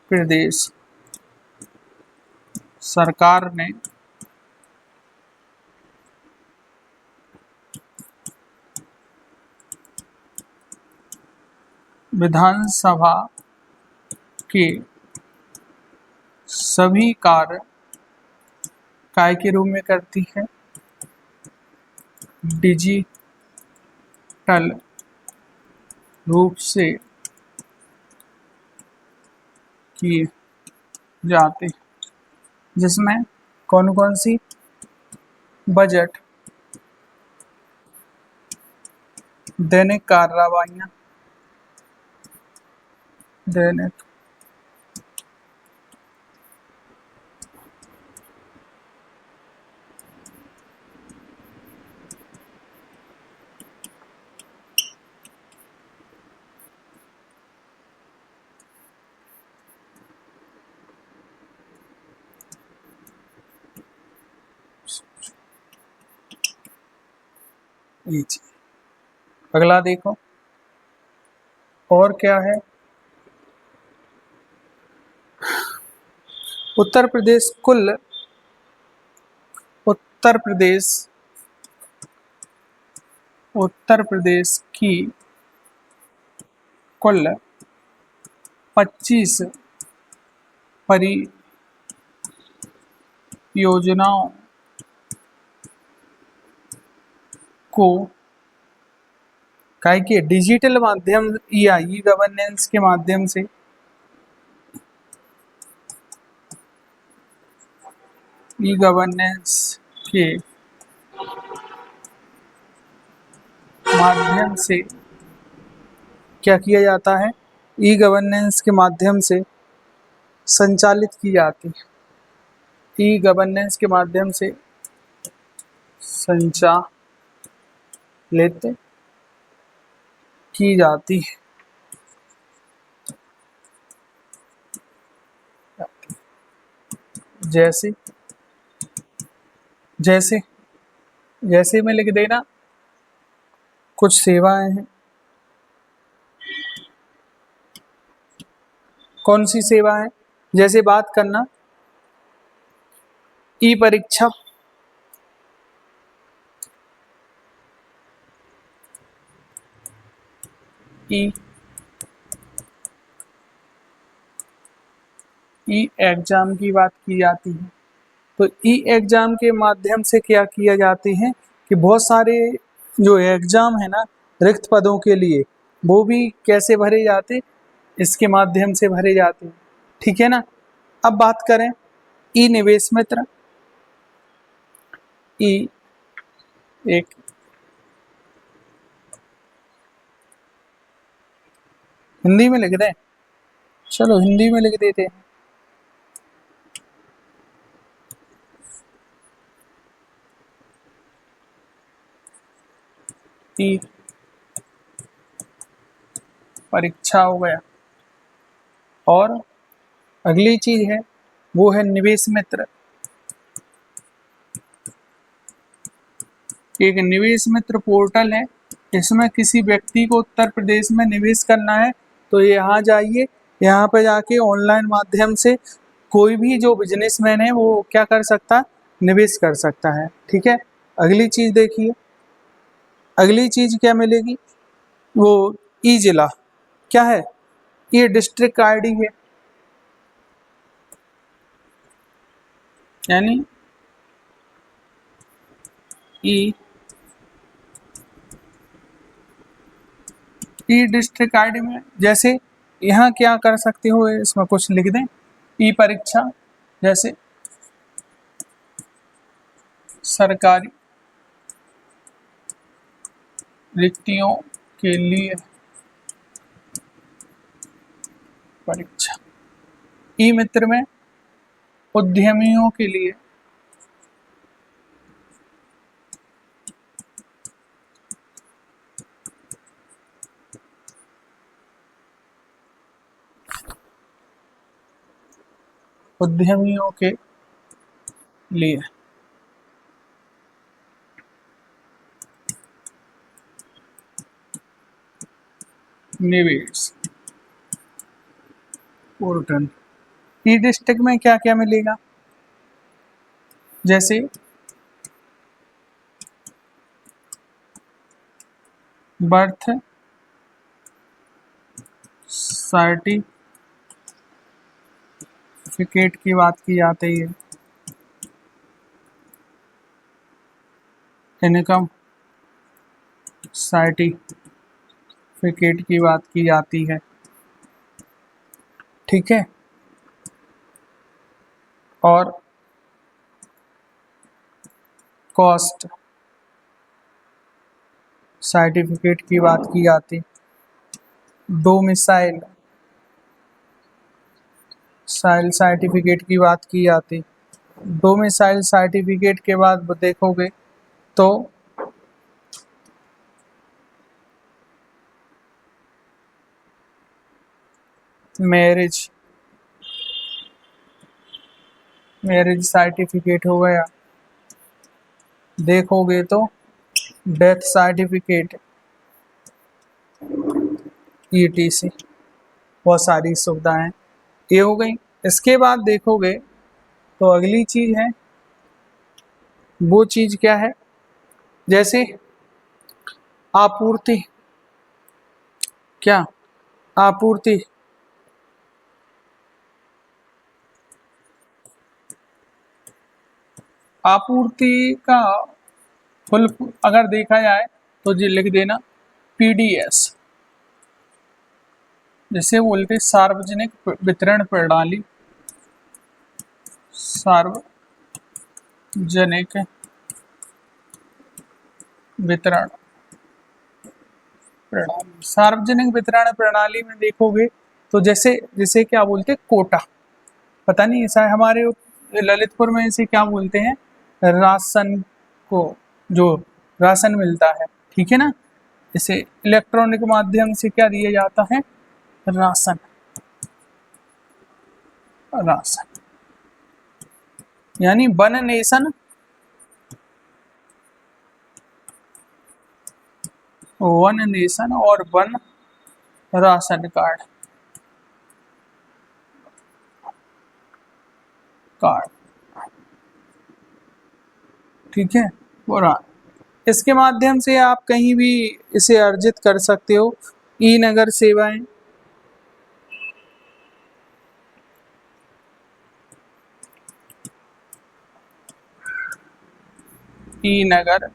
प्रदेश सरकार ने विधानसभा के सभी कार्य काय के रूप में करती है, डिजिटल रूप से किए जाते हैं। जिसमें कौन कौन सी, बजट, दैनिक कार्रवाइयाँ, ये चीज। अगला देखो और क्या है। उत्तर प्रदेश कुल उत्तर प्रदेश उत्तर प्रदेश की कुल 25 परियोजनाओं को काय के डिजिटल माध्यम या ई गवर्नेंस के माध्यम से ई गवर्नेंस के माध्यम से क्या किया जाता है, ई गवर्नेंस के माध्यम से संचालित की जाती है। ई गवर्नेंस के माध्यम से संचालित की जाती है। जैसे जैसे जैसे में लिख देना कुछ सेवाएं हैं। कौन सी सेवा है, जैसे बात करना ई परीक्षा, ई एग्जाम की बात की जाती है। तो ई एग्जाम के माध्यम से क्या किया जाती है कि बहुत सारे जो एग्जाम है ना रिक्त पदों के लिए, वो भी कैसे भरे जाते, इसके माध्यम से भरे जाते हैं। ठीक है ना। अब बात करें ई निवेश मित्र। ई एक हिंदी में लिख दें, चलो हिंदी में लिख देते हैं। ई परीक्षा हो गया। और अगली चीज है वो है निवेश मित्र। एक निवेश मित्र पोर्टल है, इसमें किसी व्यक्ति को उत्तर प्रदेश में निवेश करना है तो यहाँ जाइए, यहाँ पे जाके ऑनलाइन माध्यम से कोई भी जो बिजनेसमैन है वो क्या कर सकता है, निवेश कर सकता है। ठीक है। अगली चीज देखिए, अगली चीज क्या मिलेगी, वो ई जिला क्या है, ये डिस्ट्रिक्ट आईडी है, यानी ई डिस्ट्रिक्ट आईडी में जैसे यहाँ क्या कर सकते हो, इसमें कुछ लिख दें ई परीक्षा, जैसे सरकारी रिक्तियों के लिए परीक्षा। ई मित्र में उद्यमियों के लिए उद्यमियों के लिए निवेश पोर्टल। ई डिस्ट्रिक्ट में क्या क्या मिलेगा, जैसे बर्थ सर्टिफिकेट की बात की जाती है, इनकम सर्टिफिकेट की बात की जाती है। ठीक है। और कॉस्ट सर्टिफिकेट की बात की जाती, डोमिसाइल सर्टिफिकेट की बात की जाती। डोमिसाइल सर्टिफिकेट के बाद देखोगे तो मैरिज सर्टिफिकेट हो गया। देखोगे तो डेथ सर्टिफिकेट, ETC, बहुत सारी सुविधाएं ये हो गई। इसके बाद देखोगे तो अगली चीज है, वो चीज क्या है, जैसे आपूर्ति, क्या आपूर्ति, आपूर्ति का फुल अगर देखा जाए तो जी लिख देना PDS, जिसे बोलते सार्वजनिक वितरण प्रणाली, सार्वजनिक वितरण प्रणाली। सार्वजनिक वितरण प्रणाली में देखोगे तो जैसे जैसे क्या बोलते हैं कोटा, पता नहीं ऐसा हमारे ललितपुर में इसे क्या बोलते हैं, राशन को, जो राशन मिलता है, ठीक है ना, इसे इलेक्ट्रॉनिक माध्यम से क्या दिया जाता है, राशन, राशन यानी वन नेशन, वन नेशन और वन राशन कार्ड, कार्ड, ठीक है। और इसके माध्यम से आप कहीं भी इसे अर्जित कर सकते हो। ई नगर सेवाएं, ई नगर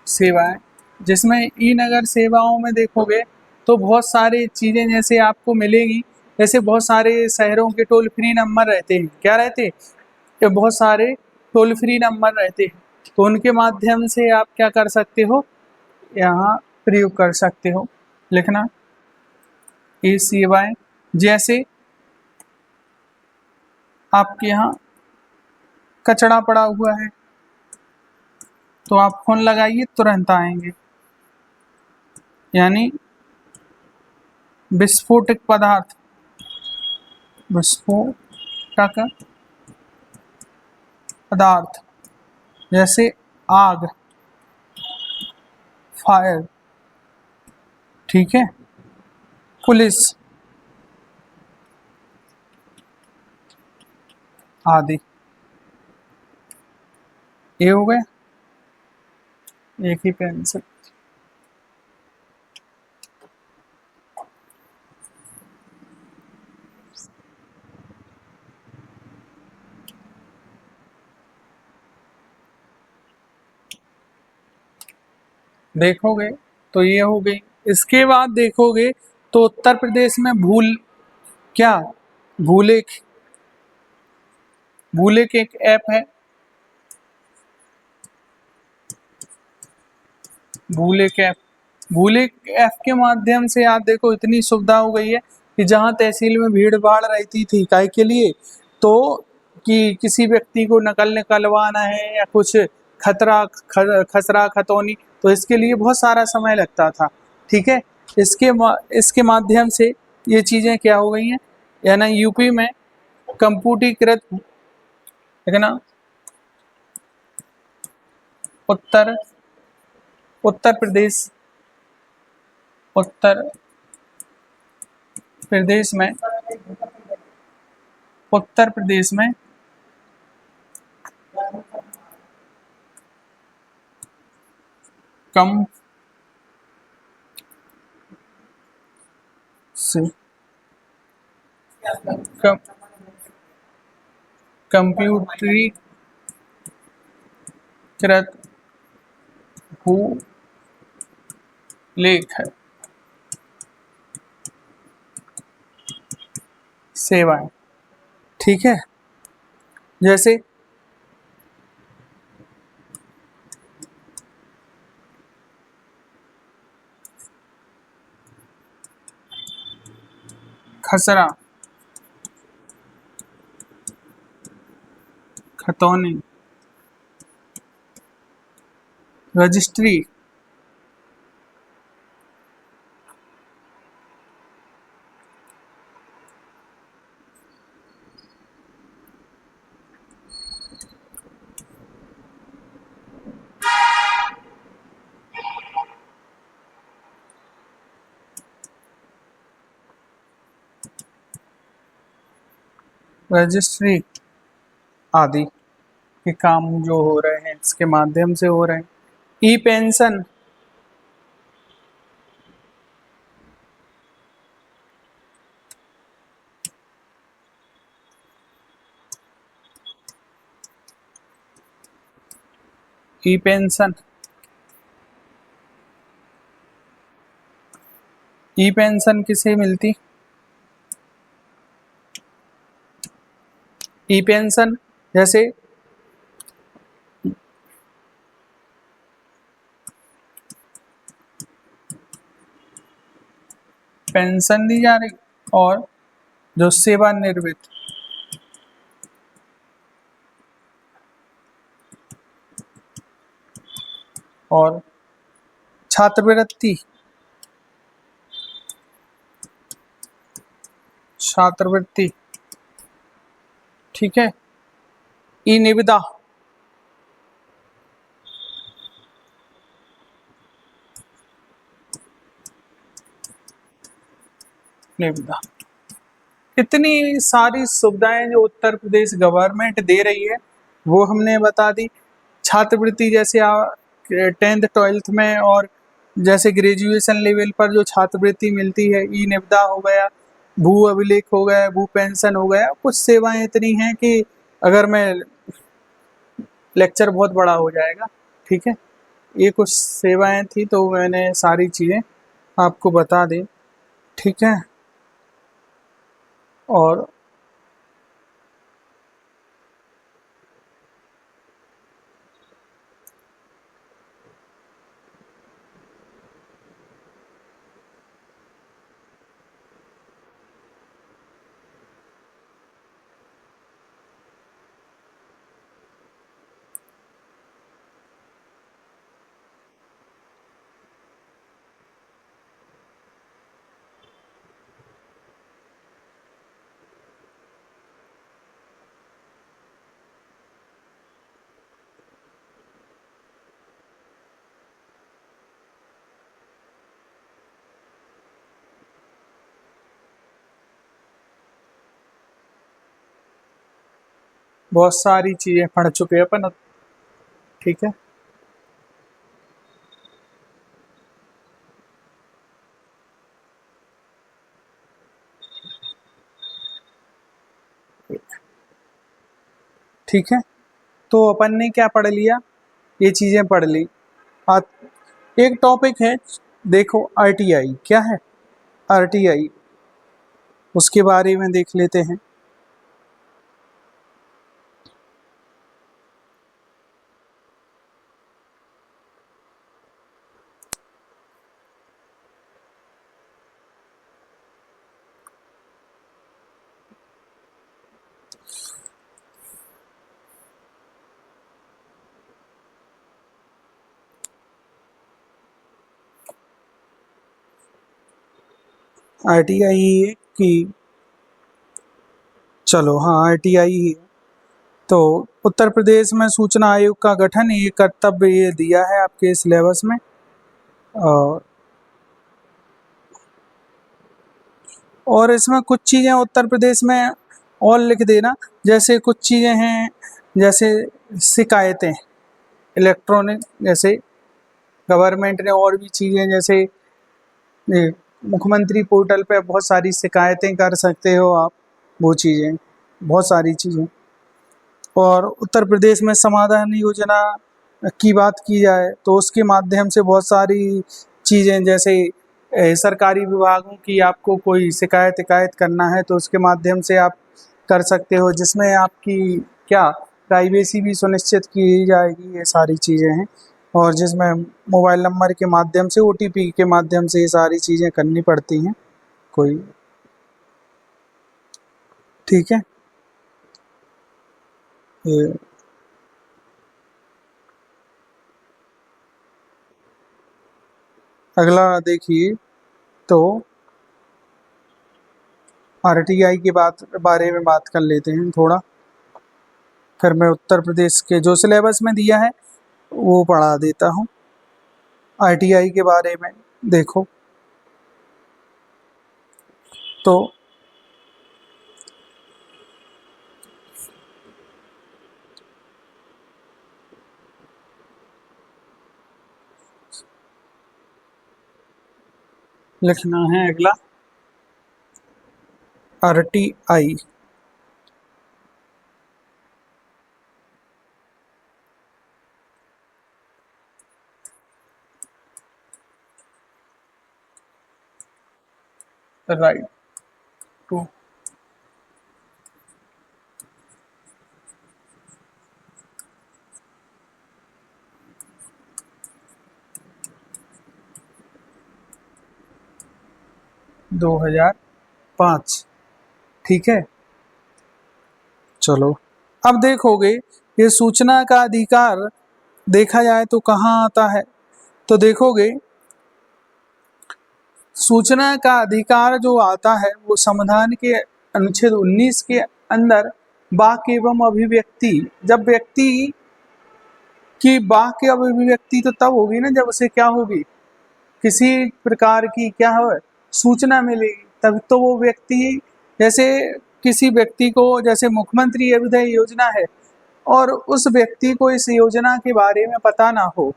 सेवाएं, जिसमें ई नगर सेवाओं में देखोगे तो बहुत सारी चीज़ें जैसे आपको मिलेगी, जैसे बहुत सारे शहरों के टोल फ्री नंबर रहते हैं, क्या रहते हैं, ये बहुत सारे टोल फ्री नंबर रहते हैं, तो उनके माध्यम से आप क्या कर सकते हो, यहाँ प्रयोग कर सकते हो, लिखना ये सेवाएं, जैसे आपके यहाँ कचरा पड़ा हुआ है तो आप फोन लगाइए तुरंत आएंगे, यानी विस्फोटक पदार्थ, विस्फोटक पदार्थ जैसे आग, फायर, ठीक है, पुलिस आदि, ये हो गए एक ही पेन से। देखोगे तो ये हो गई। इसके बाद देखोगे तो उत्तर प्रदेश में क्या भूलेख, भूलेख एक ऐप है, भूलेख ऐप, भूलेख ऐप के माध्यम से आप देखो इतनी सुविधा हो गई है कि जहाँ तहसील में भीड़ भाड़ रहती थी काय के लिए, तो कि किसी व्यक्ति को नकल निकलवाना है या कुछ खसरा खतौनी, तो इसके लिए बहुत सारा समय लगता था, ठीक है। इसके माध्यम से ये चीज़ें क्या हो गई हैं, यानी यूपी में कंप्यूटरीकृत, है ना, उत्तर उत्तर प्रदेश, उत्तर प्रदेश में, उत्तर प्रदेश में कम से कम कंप्यूटरीकृत भूलेख सेवाएं, ठीक है, जैसे खसरा खतौनी, रजिस्ट्री, रजिस्ट्री आदि के काम जो हो रहे हैं इसके माध्यम से हो रहे हैं। ई पेंशन, ई पेंशन, ई पेंशन किसे मिलती? ई पेंशन जैसे पेंशन दी जा रही, और जो सेवानिवृत्त और छात्रवृत्ति, छात्रवृत्ति, ठीक है। ई निविदा, निविदा, इतनी सारी सुविधाएं जो उत्तर प्रदेश गवर्नमेंट दे रही है वो हमने बता दी। छात्रवृत्ति जैसे 10th 12th में और जैसे ग्रेजुएशन लेवल पर जो छात्रवृत्ति मिलती है, ई निविदा हो गया, भू अभिलेख हो गया, भू पेंशन हो गया। कुछ सेवाएं इतनी हैं कि अगर मैं लेक्चर बहुत बड़ा हो जाएगा, ठीक है। ये कुछ सेवाएं थी तो मैंने सारी चीज़ें आपको बता दी, ठीक है। और बहुत सारी चीज़ें पढ़ चुके हैं अपन, ठीक है। ठीक है, तो अपन ने क्या पढ़ लिया, ये चीज़ें पढ़ ली। एक टॉपिक है, देखो आरटीआई क्या है, आरटीआई उसके बारे में देख लेते हैं। आरटीआई है कि, चलो हाँ आरटीआई है। तो उत्तर प्रदेश में सूचना आयोग का गठन, ये कर्तव्य ये दिया है आपके सिलेबस में। और इसमें कुछ चीज़ें उत्तर प्रदेश में और लिख देना, जैसे कुछ चीज़ें हैं जैसे शिकायतें इलेक्ट्रॉनिक, जैसे गवर्नमेंट ने और भी चीज़ें जैसे मुख्यमंत्री पोर्टल पे बहुत सारी शिकायतें कर सकते हो आप, वो चीज़ें बहुत सारी चीज़ें। और उत्तर प्रदेश में समाधान योजना की बात की जाए तो उसके माध्यम से बहुत सारी चीज़ें जैसे सरकारी विभागों की आपको कोई शिकायत करना है तो उसके माध्यम से आप कर सकते हो, जिसमें आपकी क्या प्राइवेसी भी सुनिश्चित की जाएगी, ये सारी चीज़ें हैं। और जिसमें मोबाइल नंबर के माध्यम से, ओटीपी के माध्यम से ये सारी चीज़ें करनी पड़ती हैं कोई, ठीक है। ये अगला देखिए, तो आरटीआई के बारे में बात कर लेते हैं थोड़ा, फिर मैं उत्तर प्रदेश के जो सिलेबस में दिया है वो पढ़ा देता हूँ। आरटीआई के बारे में देखो, तो लिखना है अगला RTI। Right to 2005। ठीक है, चलो अब देखोगे ये सूचना का अधिकार देखा जाए तो कहाँ आता है, तो देखोगे सूचना का अधिकार जो आता है वो संविधान के अनुच्छेद 19 के अंदर वाक एवं अभिव्यक्ति, जब व्यक्ति की वाक या अभिव्यक्ति तो तब होगी ना जब उसे क्या होगी, किसी प्रकार की क्या हो सूचना मिलेगी, तब तो वो व्यक्ति, जैसे किसी व्यक्ति को, जैसे मुख्यमंत्री अभ्युदय योजना है और उस व्यक्ति को इस योजना के बारे में पता ना हो,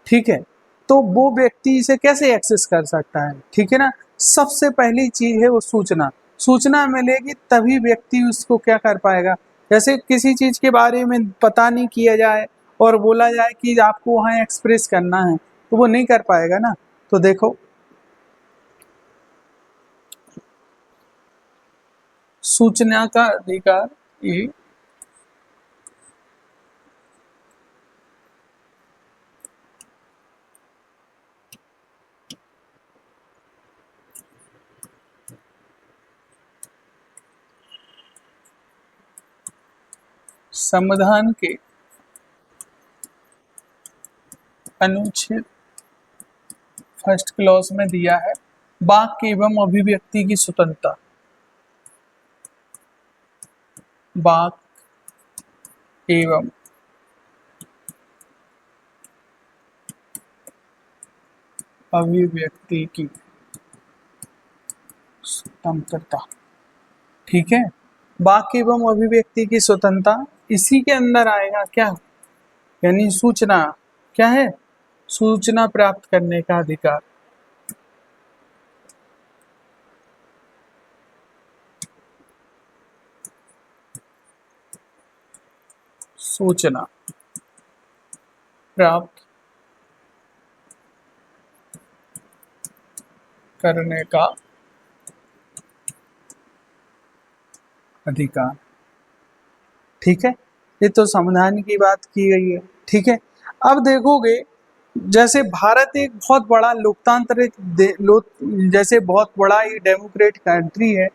ठीक है, तो वो व्यक्ति इसे कैसे एक्सेस कर सकता है, ठीक है ना। सबसे पहली चीज है वो सूचना, सूचना मिलेगी तभी व्यक्ति उसको क्या कर पाएगा। जैसे किसी चीज के बारे में पता नहीं किया जाए और बोला जाए कि आपको वहाँ एक्सप्रेस करना है, तो वो नहीं कर पाएगा ना। तो देखो सूचना का अधिकार ये संविधान के अनुच्छेद फर्स्ट क्लॉज में दिया है, वाक एवं अभिव्यक्ति की स्वतंत्रता, वाक एवं अभिव्यक्ति की स्वतंत्रता, ठीक है, वाक एवं अभिव्यक्ति की स्वतंत्रता, इसी के अंदर आएगा क्या, यानी सूचना, क्या है, सूचना प्राप्त करने का अधिकार। सूचना प्राप्त करने का अधिकार, ठीक है, ये तो संविधान की बात की गई है, ठीक है। अब देखोगे जैसे भारत एक बहुत बड़ा लोकतांत्रिक जैसे बहुत बड़ा ये डेमोक्रेट कंट्री है,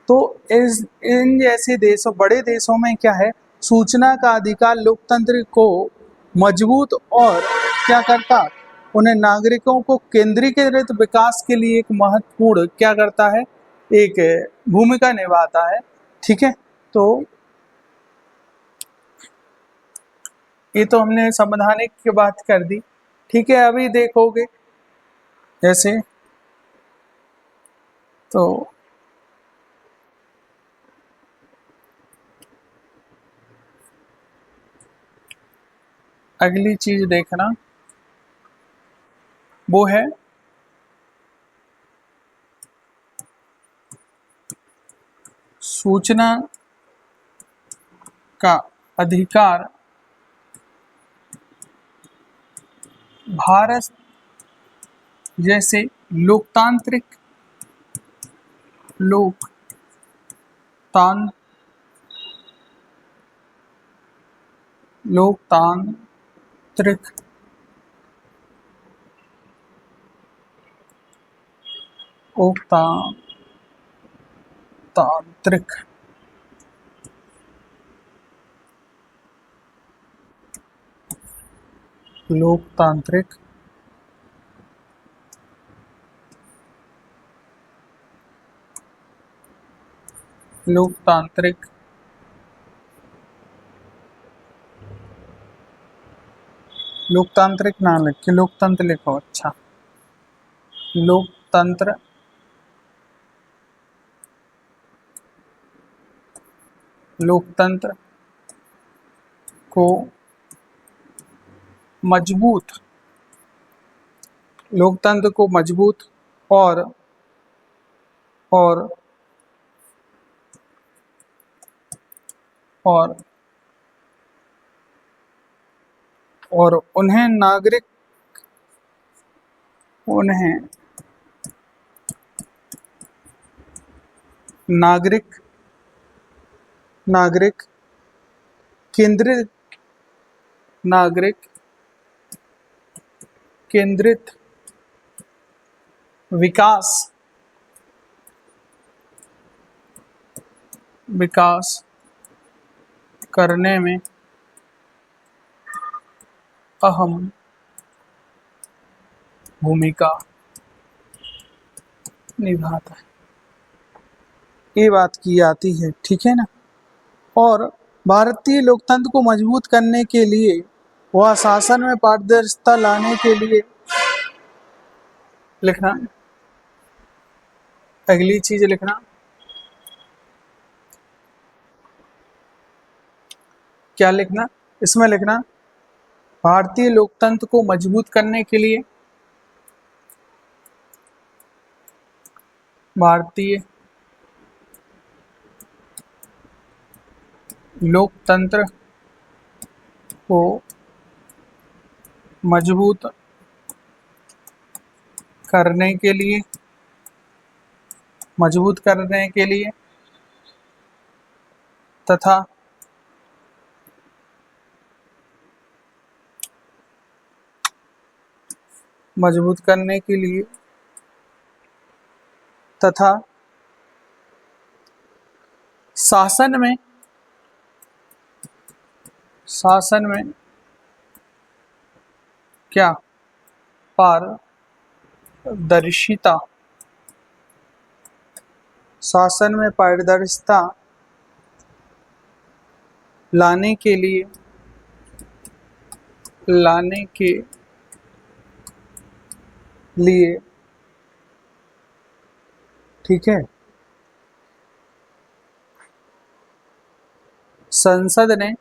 तो इन जैसे देशों, बड़े देशों में क्या है, सूचना का अधिकार लोकतंत्र को मजबूत और क्या करता, उन्हें नागरिकों को केंद्रीकृत विकास के लिए एक महत्वपूर्ण क्या करता है, एक भूमिका निभाता है, ठीक है। तो ये तो हमने संवैधानिक की बात कर दी, ठीक है। अभी देखोगे जैसे तो अगली चीज देखना वो है सूचना का अधिकार भारत जैसे लोकतांत्रिक लोकतांत्रिक लोकतांत्रिक लोकतांत्रिक लोकतांत्रिक लोकतांत्रिक ना लिख के लोकतंत्र लिखो, अच्छा, लोकतंत्र लोकतंत्र को मजबूत, लोकतंत्र को मजबूत और और और और उन्हें नागरिक नागरिक केंद्रित नागरिक केंद्रित विकास विकास करने में अहम भूमिका निभाता है। ये बात की जाती है, ठीक है ना। और भारतीय लोकतंत्र को मजबूत करने के लिए वह शासन में पारदर्शिता लाने के लिए लिखना, अगली चीज लिखना, क्या लिखना, इसमें लिखना भारतीय लोकतंत्र को मजबूत करने के लिए भारतीय लोकतंत्र को मजबूत करने के लिए तथा मजबूत करने के लिए तथा शासन में क्या पारदर्शिता शासन में पारदर्शिता लाने के लिए ठीक है, संसद ने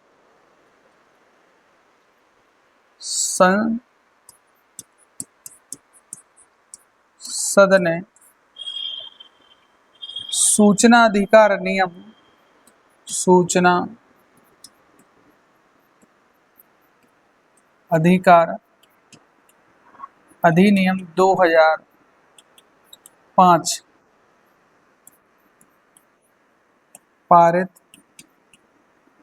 सूचना अधिकार अधिनियम 2005 पारित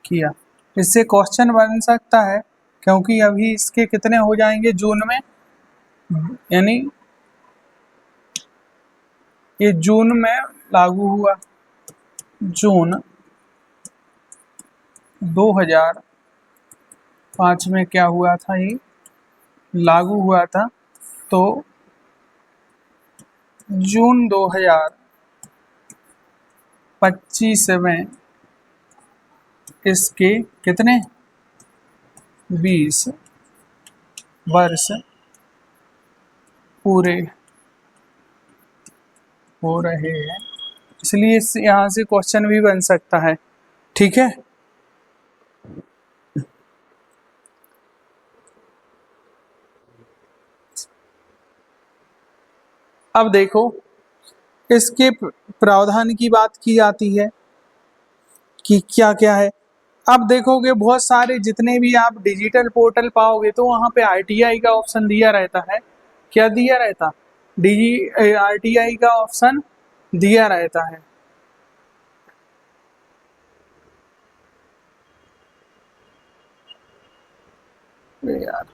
किया। इससे क्वेश्चन बन सकता है, क्योंकि अभी इसके कितने हो जाएंगे जून में, यानी ये जून में लागू हुआ, जून 2005 में क्या हुआ था, ये लागू हुआ था। तो जून 2025 में इसके कितने 20 वर्ष पूरे हो रहे हैं, इसलिए यहाँ से क्वेश्चन भी बन सकता है, ठीक है। अब देखो इसके प्रावधान की बात की जाती है कि क्या क्या है। अब देखोगे बहुत सारे जितने भी आप डिजिटल पोर्टल पाओगे तो वहाँ पे आरटीआई का ऑप्शन दिया रहता है। क्या दिया रहता, आरटीआई का ऑप्शन दिया रहता है। यार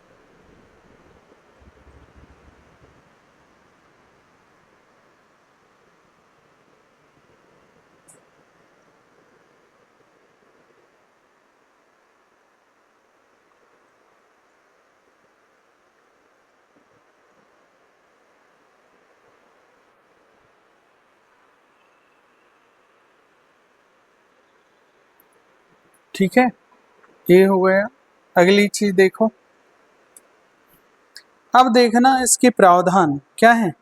ठीक है, ये हो गया। अगली चीज देखो, अब देखना इसके प्रावधान क्या है।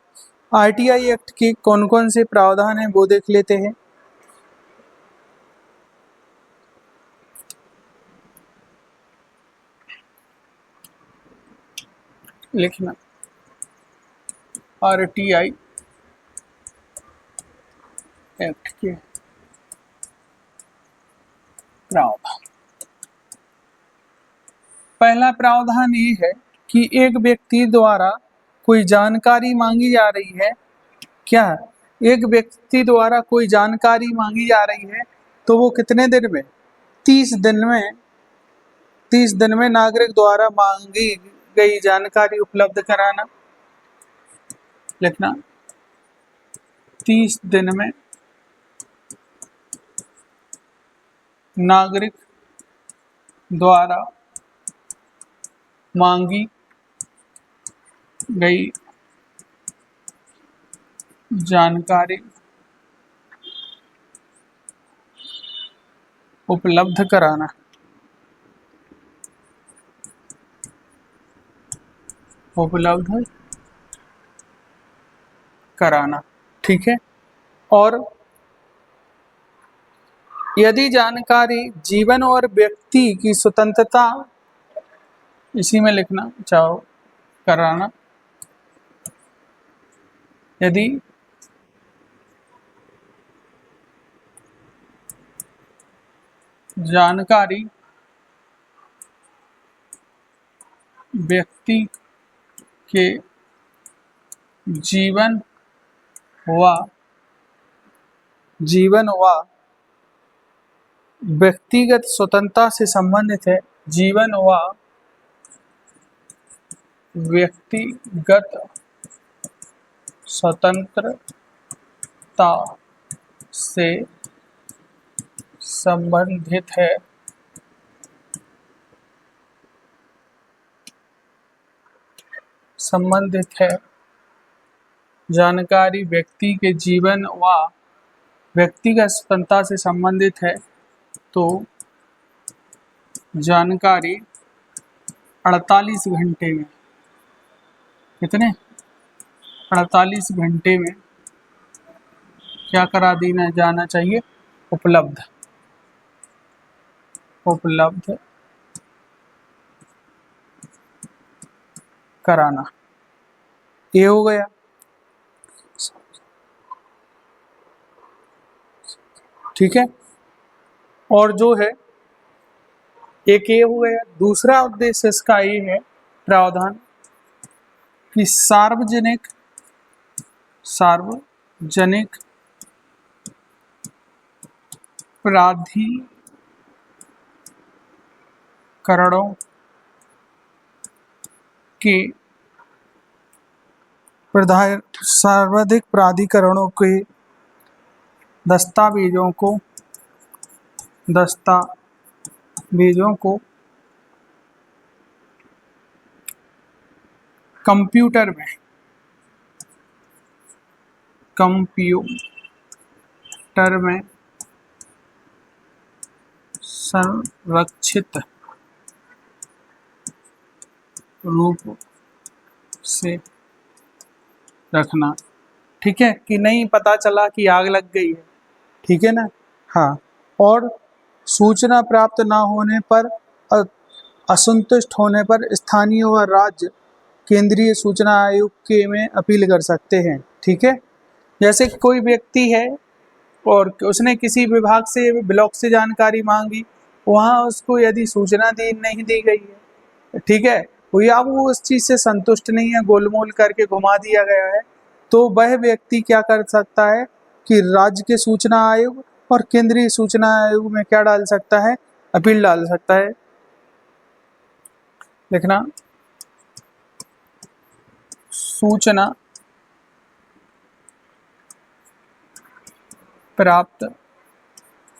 आरटीआई एक्ट के कौन कौन से प्रावधान है वो देख लेते हैं। लिखना आरटीआई के प्रावधान। पहला प्रावधान ये है कि एक व्यक्ति द्वारा कोई जानकारी मांगी जा रही है, क्या एक व्यक्ति द्वारा कोई जानकारी मांगी जा रही है तो वो कितने दिन में, 30 दिन में, 30 दिन में नागरिक द्वारा मांगी गई जानकारी उपलब्ध कराना। लिखना 30 दिन में नागरिक द्वारा मांगी गई जानकारी उपलब्ध कराना। उपलब्ध कराना, ठीक है। और यदि जानकारी जीवन और व्यक्ति की स्वतंत्रता, इसी में लिखना चाहो कराना, यदि जानकारी व्यक्ति के जीवन व व्यक्तिगत स्वतंत्रता से संबंधित है, जीवन व व्यक्तिगत स्वतंत्रता से संबंधित है, जानकारी व्यक्ति के जीवन व व्यक्तिगत स्वतंत्रता से संबंधित है तो जानकारी 48 घंटे में, कितने 48 घंटे में क्या करा देना जाना चाहिए, उपलब्ध कराना। ये हो गया। ठीक है। और जो है एक ये हो गया। दूसरा उद्देश्य इसका ये है प्रावधान कि सार्वजनिक प्राधिकरणों के सर्वाधिक प्राधिकरणों के दस्तावेजों को कंप्यूटर में संरक्षित रूप से रखना। ठीक है, कि नहीं पता चला कि आग लग गई है, ठीक है ना। हाँ, और सूचना प्राप्त ना होने पर, असंतुष्ट होने पर स्थानीय व राज्य केंद्रीय सूचना आयोग के में अपील कर सकते हैं। ठीक है, जैसे कोई व्यक्ति है और उसने किसी विभाग से, ब्लॉक से जानकारी मांगी, वहाँ उसको यदि सूचना नहीं दी गई है, ठीक है, या वो उस चीज़ से संतुष्ट नहीं है, गोलमोल करके घुमा दिया गया है, तो वह व्यक्ति क्या कर सकता है कि राज्य के सूचना आयोग और केंद्रीय सूचना आयोग में क्या डाल सकता है, अपील डाल सकता है। लिखना सूचना प्राप्त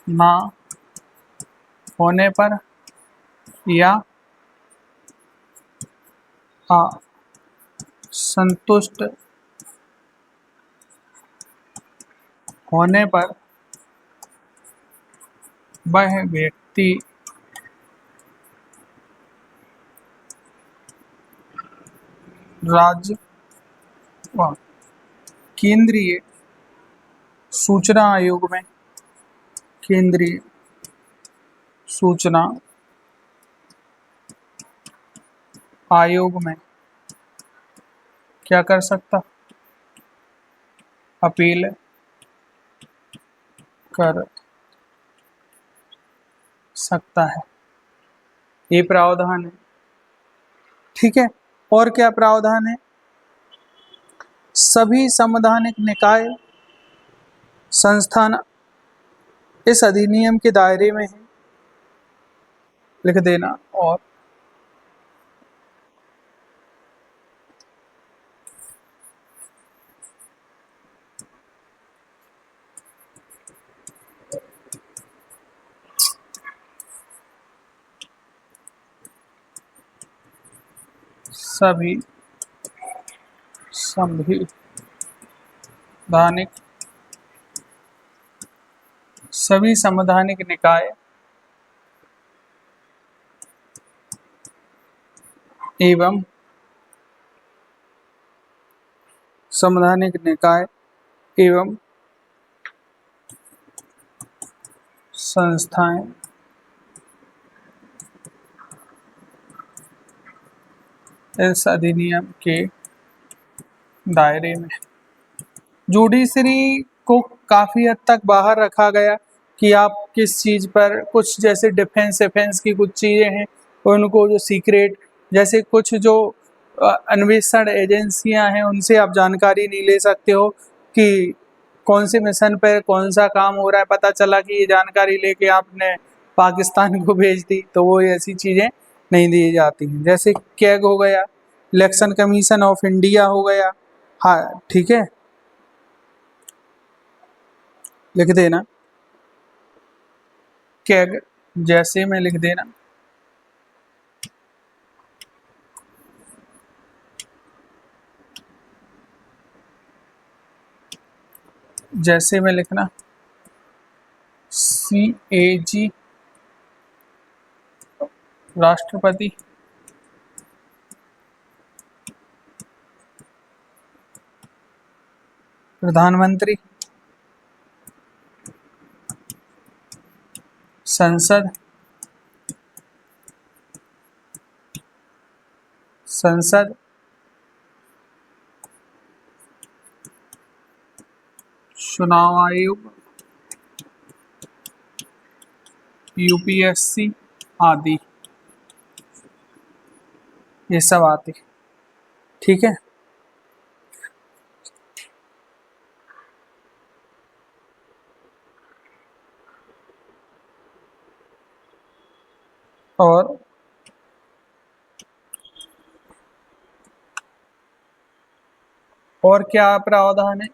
ना होने पर या असंतुष्ट होने पर वह व्यक्ति राज्य व केंद्रीय सूचना आयोग में, केंद्रीय सूचना आयोग में क्या कर सकता, अपील कर सकता है, ये प्रावधान है। ठीक है, और क्या प्रावधान है? सभी संवैधानिक निकाय संस्थान इस अधिनियम के दायरे में है, लिख देना। और सभी संवैधानिक निकाय एवं संवैधानिक निकाय एवं संस्थाएं इस अधिनियम के दायरे में। जुडिशरी को काफ़ी हद तक बाहर रखा गया कि आप किस चीज़ पर, कुछ जैसे डिफेंस की कुछ चीज़ें हैं उनको जो सीक्रेट, जैसे कुछ जो अन्वेषण एजेंसियां हैं उनसे आप जानकारी नहीं ले सकते हो कि कौन से मिशन पर कौन सा काम हो रहा है। पता चला कि ये जानकारी लेके आपने पाकिस्तान को भेज दी, तो वो ऐसी चीज़ें नहीं दी जाती हैं। जैसे कैग हो गया, इलेक्शन कमीशन ऑफ इंडिया हो गया। हाँ ठीक है, लिख देना कैग, जैसे में लिख देना। जैसे में लिखना CAG, राष्ट्रपति, प्रधानमंत्री, संसद, चुनाव आयोग, UPSC आदि, ये सब आते। ठीक है, और क्या प्रावधान है?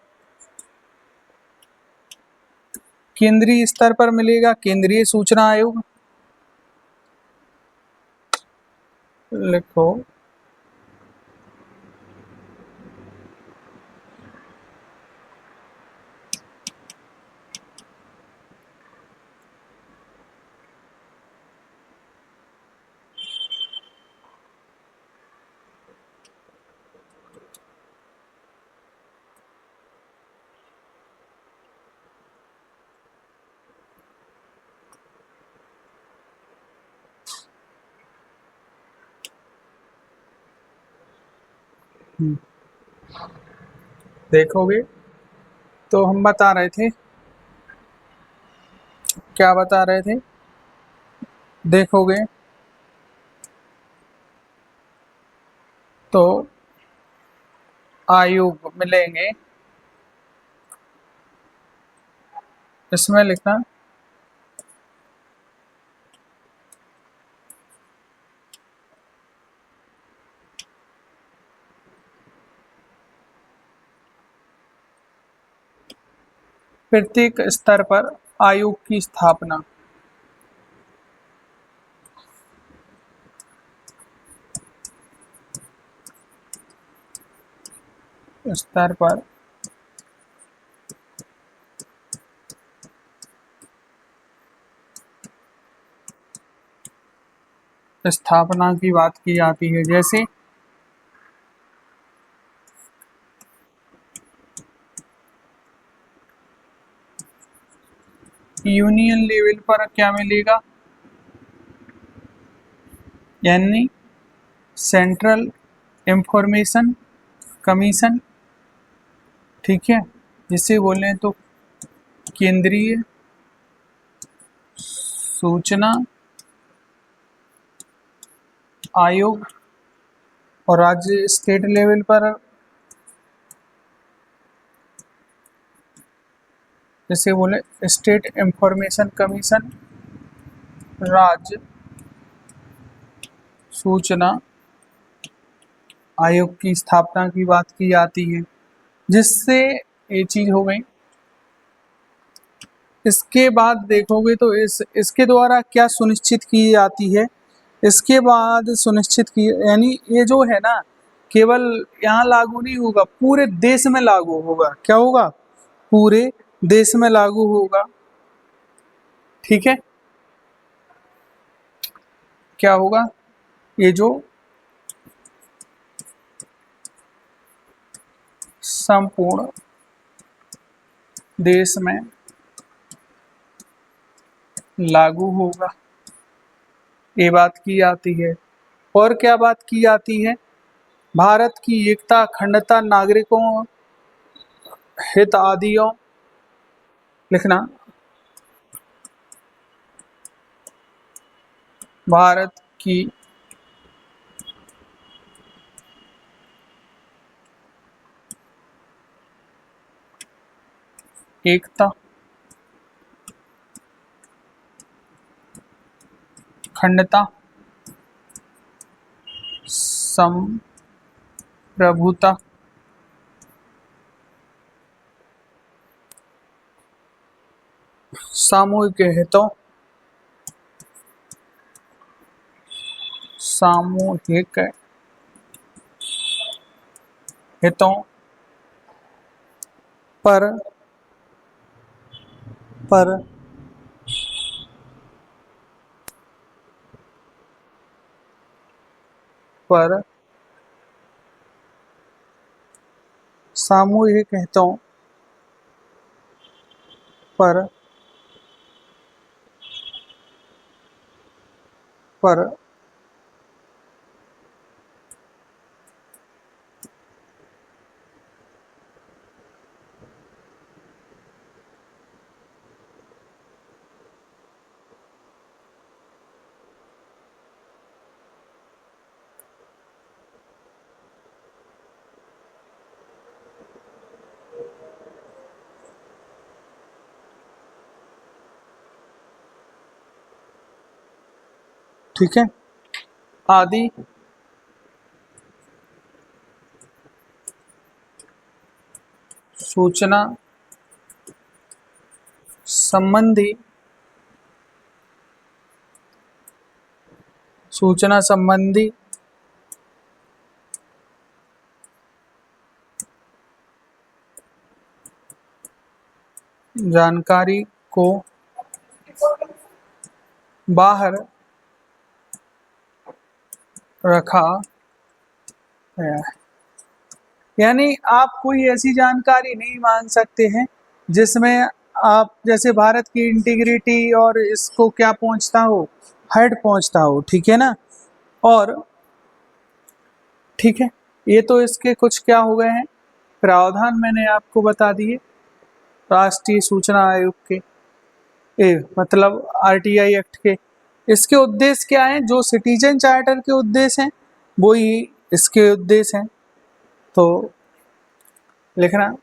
केंद्रीय स्तर पर मिलेगा केंद्रीय सूचना आयोग, लिखो देखोगे तो हम बता रहे थे, क्या बता रहे थे, देखोगे तो आयोग मिलेंगे, इसमें लिखना प्रत्येक स्तर पर आयोग की स्थापना, स्तर पर स्थापना की बात की जाती है। जैसे यूनियन लेवल पर क्या मिलेगा, यानी सेंट्रल इंफॉर्मेशन कमीशन, ठीक है, जिसे बोले तो केंद्रीय सूचना आयोग और राज्य स्टेट लेवल पर जैसे बोले स्टेट इंफॉर्मेशन कमीशन, राज्य सूचना आयोग की स्थापना की बात की जाती है, जिससे ये चीज हो गई। इसके बाद देखोगे तो इसके द्वारा क्या सुनिश्चित की जाती है, इसके बाद सुनिश्चित की यानी ये जो है ना केवल यहाँ लागू नहीं होगा, पूरे देश में लागू होगा। क्या होगा? पूरे देश में लागू होगा। ठीक है, क्या होगा? ये जो संपूर्ण देश में लागू होगा, ये बात की जाती है। और क्या बात की जाती है? भारत की एकता, अखंडता, नागरिकों हित आदियों, लिखना, भारत की एकता, अखंडता, संप्रभुता, सामूहिक हितों, सामूहिक हितों पर सामूहिक हितों पर ठीक है, आदि सूचना संबंधी जानकारी को बाहर रखा गया है। यानी आप कोई ऐसी जानकारी नहीं मांग सकते हैं जिसमें आप जैसे भारत की इंटीग्रिटी और इसको क्या पहुंचता हो, हर्ट पहुंचता हो। ठीक है ना? और ठीक है, ये तो इसके कुछ क्या हो गए हैं प्रावधान, मैंने आपको बता दिए राष्ट्रीय सूचना आयोग के, मतलब आरटीआई एक्ट के। इसके उद्देश्य क्या हैं? जो सिटीजन चार्टर के उद्देश्य हैं वो ही इसके उद्देश्य हैं। तो लिखना,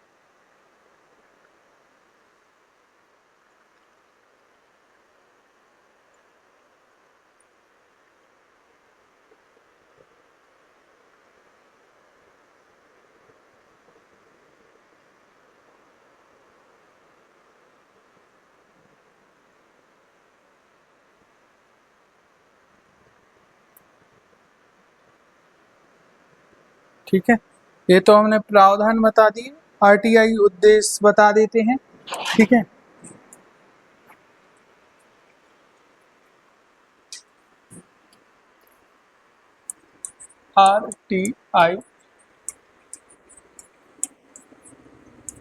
ठीक है, ये तो हमने प्रावधान बता दिए, आरटीआई उद्देश्य बता देते हैं। ठीक है, आरटीआई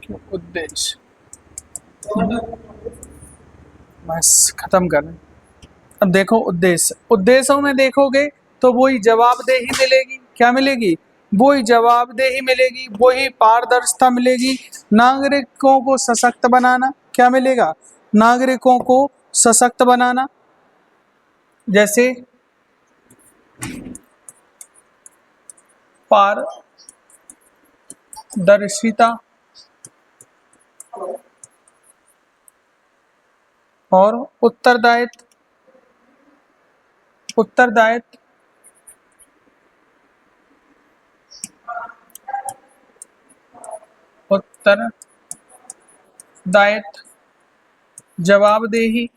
के उद्देश्य बस खत्म कर रहे हैं। अब देखो उद्देश्यों में देखोगे तो वही जवाबदेही मिलेगी। क्या मिलेगी? वही जवाबदेही मिलेगी, वही पारदर्शिता मिलेगी, नागरिकों को सशक्त बनाना। क्या मिलेगा? नागरिकों को सशक्त बनाना, जैसे पारदर्शिता और उत्तरदायित्व। उत्तरदायित्व उत्तरदायित्व, जवाबदेही,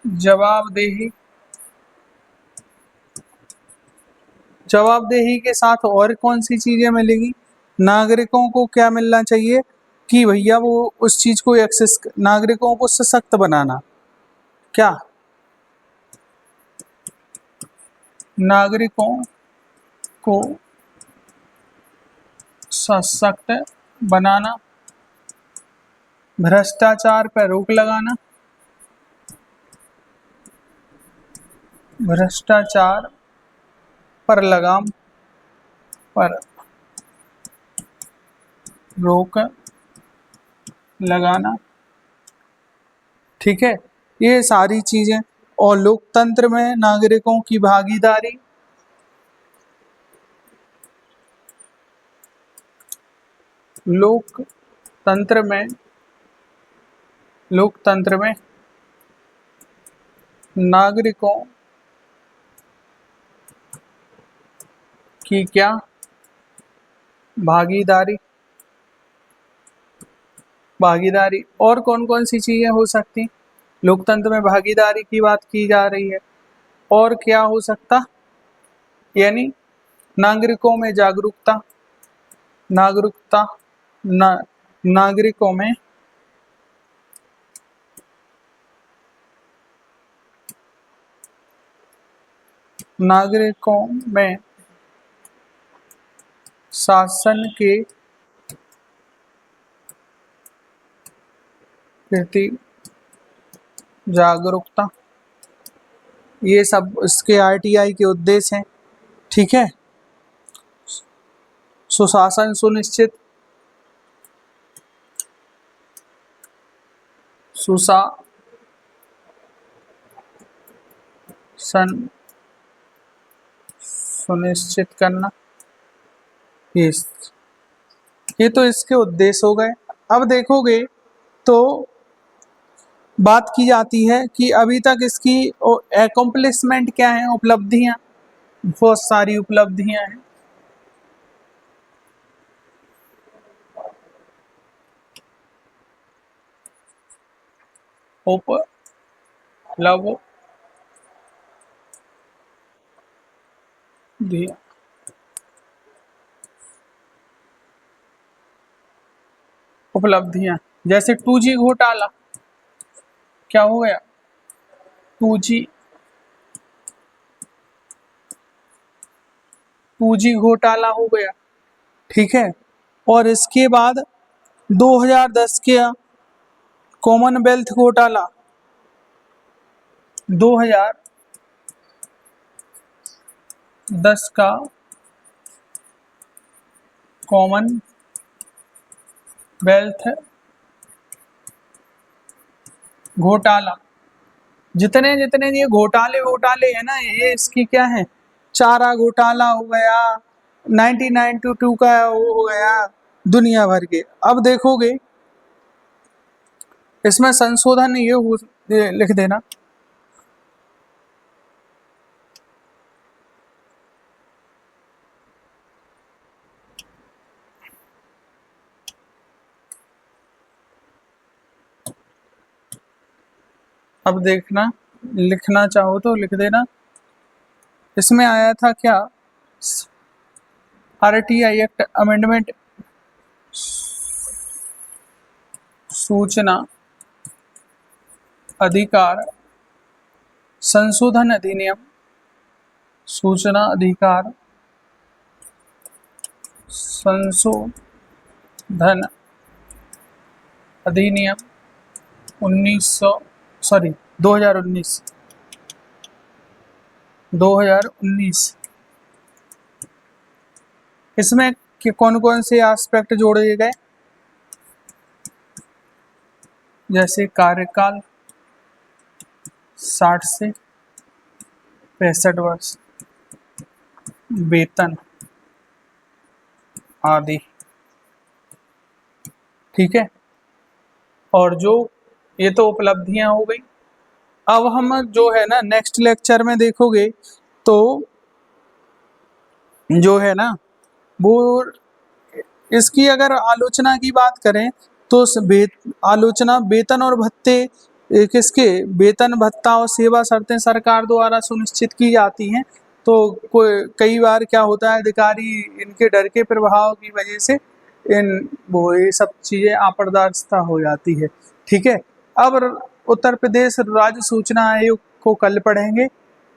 जवाबदेही, जवाबदेही के साथ और कौन सी चीजें मिलेगी? नागरिकों को क्या मिलना चाहिए कि भैया वो उस चीज को एक्सेस, नागरिकों को सशक्त बनाना। क्या? नागरिकों को सशक्त बनाना, भ्रष्टाचार पर रोक लगाना, भ्रष्टाचार पर लगाम, पर रोक लगाना। ठीक है, ये सारी चीजें। और लोकतंत्र में नागरिकों की भागीदारी, लोकतंत्र में, लोकतंत्र में नागरिकों की क्या भागीदारी, भागीदारी। और कौन कौन सी चीजें हो सकती? लोकतंत्र में भागीदारी की बात की जा रही है, और क्या हो सकता? यानी नागरिकों में जागरूकता, नागरिकता, नागरिकों में नागरिकों में शासन के प्रति जागरूकता। ये सब इसके आरटीआई के उद्देश्य हैं। ठीक है, सुशासन सुनिश्चित, सुशासन सुनिश्चित करना, ये तो इसके उद्देश्य हो गए। अब देखोगे तो बात की जाती है कि अभी तक इसकी एकम्प्लिशमेंट क्या है, उपलब्धियां। बहुत सारी उपलब्धियां हैं। उपलब्धियां, उपलब्धियां जैसे 2G घोटाला। क्या हो गया? 2G 2G घोटाला हो गया। ठीक है, और इसके बाद 2010 के कॉमनवेल्थ घोटाला, 2010 का कॉमनवेल्थ घोटाला। जितने जितने ये घोटाले घोटाले है ना, ये इसकी क्या है? चारा घोटाला हो गया, 1992 का वो हो गया, दुनिया भर के। अब देखोगे इसमें संशोधन ये लिख देना। अब देखना, लिखना चाहो तो लिख देना। इसमें आया था क्या? आरटीआई एक्ट अमेंडमेंट, सूचना अधिकार संशोधन अधिनियम, सूचना अधिकार संशोधन अधिनियम 2019। इसमें कौन कौन से एस्पेक्ट जोड़े गए? जैसे कार्यकाल, 60 से 65 वर्ष, वेतन आदि। ठीक है, और जो ये तो उपलब्धियां हो गई। अब हम जो है ना नेक्स्ट लेक्चर में देखोगे तो जो है ना वो इसकी अगर आलोचना की बात करें तो आलोचना वेतन और भत्ते किसके, वेतन भत्ता और सेवा शर्तें सरकार द्वारा सुनिश्चित की जाती हैं। तो कई बार क्या होता है, अधिकारी इनके डर के प्रभाव की वजह से ये सब चीजें अपारदर्शिता हो जाती है। ठीक है, अब उत्तर प्रदेश राज्य सूचना आयोग को कल पढ़ेंगे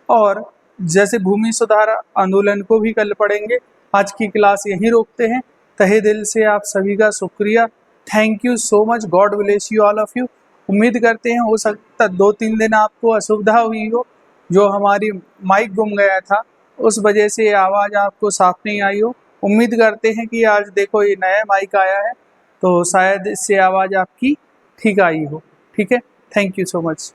और जैसे भूमि सुधार आंदोलन को भी कल पढ़ेंगे। आज की क्लास यहीं रोकते हैं। तहे दिल से आप सभी का शुक्रिया। Thank you so much. God bless you all of you. उम्मीद करते हैं हो सकता 2-3 दिन आपको असुविधा हुई हो, जो हमारी माइक गुम गया था उस वजह से आवाज़ आपको साफ नहीं आई हो। उम्मीद करते हैं कि आज देखो ये नया माइक आया है तो शायद इससे आवाज़ आपकी ठीक आई हो। ठीक है, थैंक यू सो मच।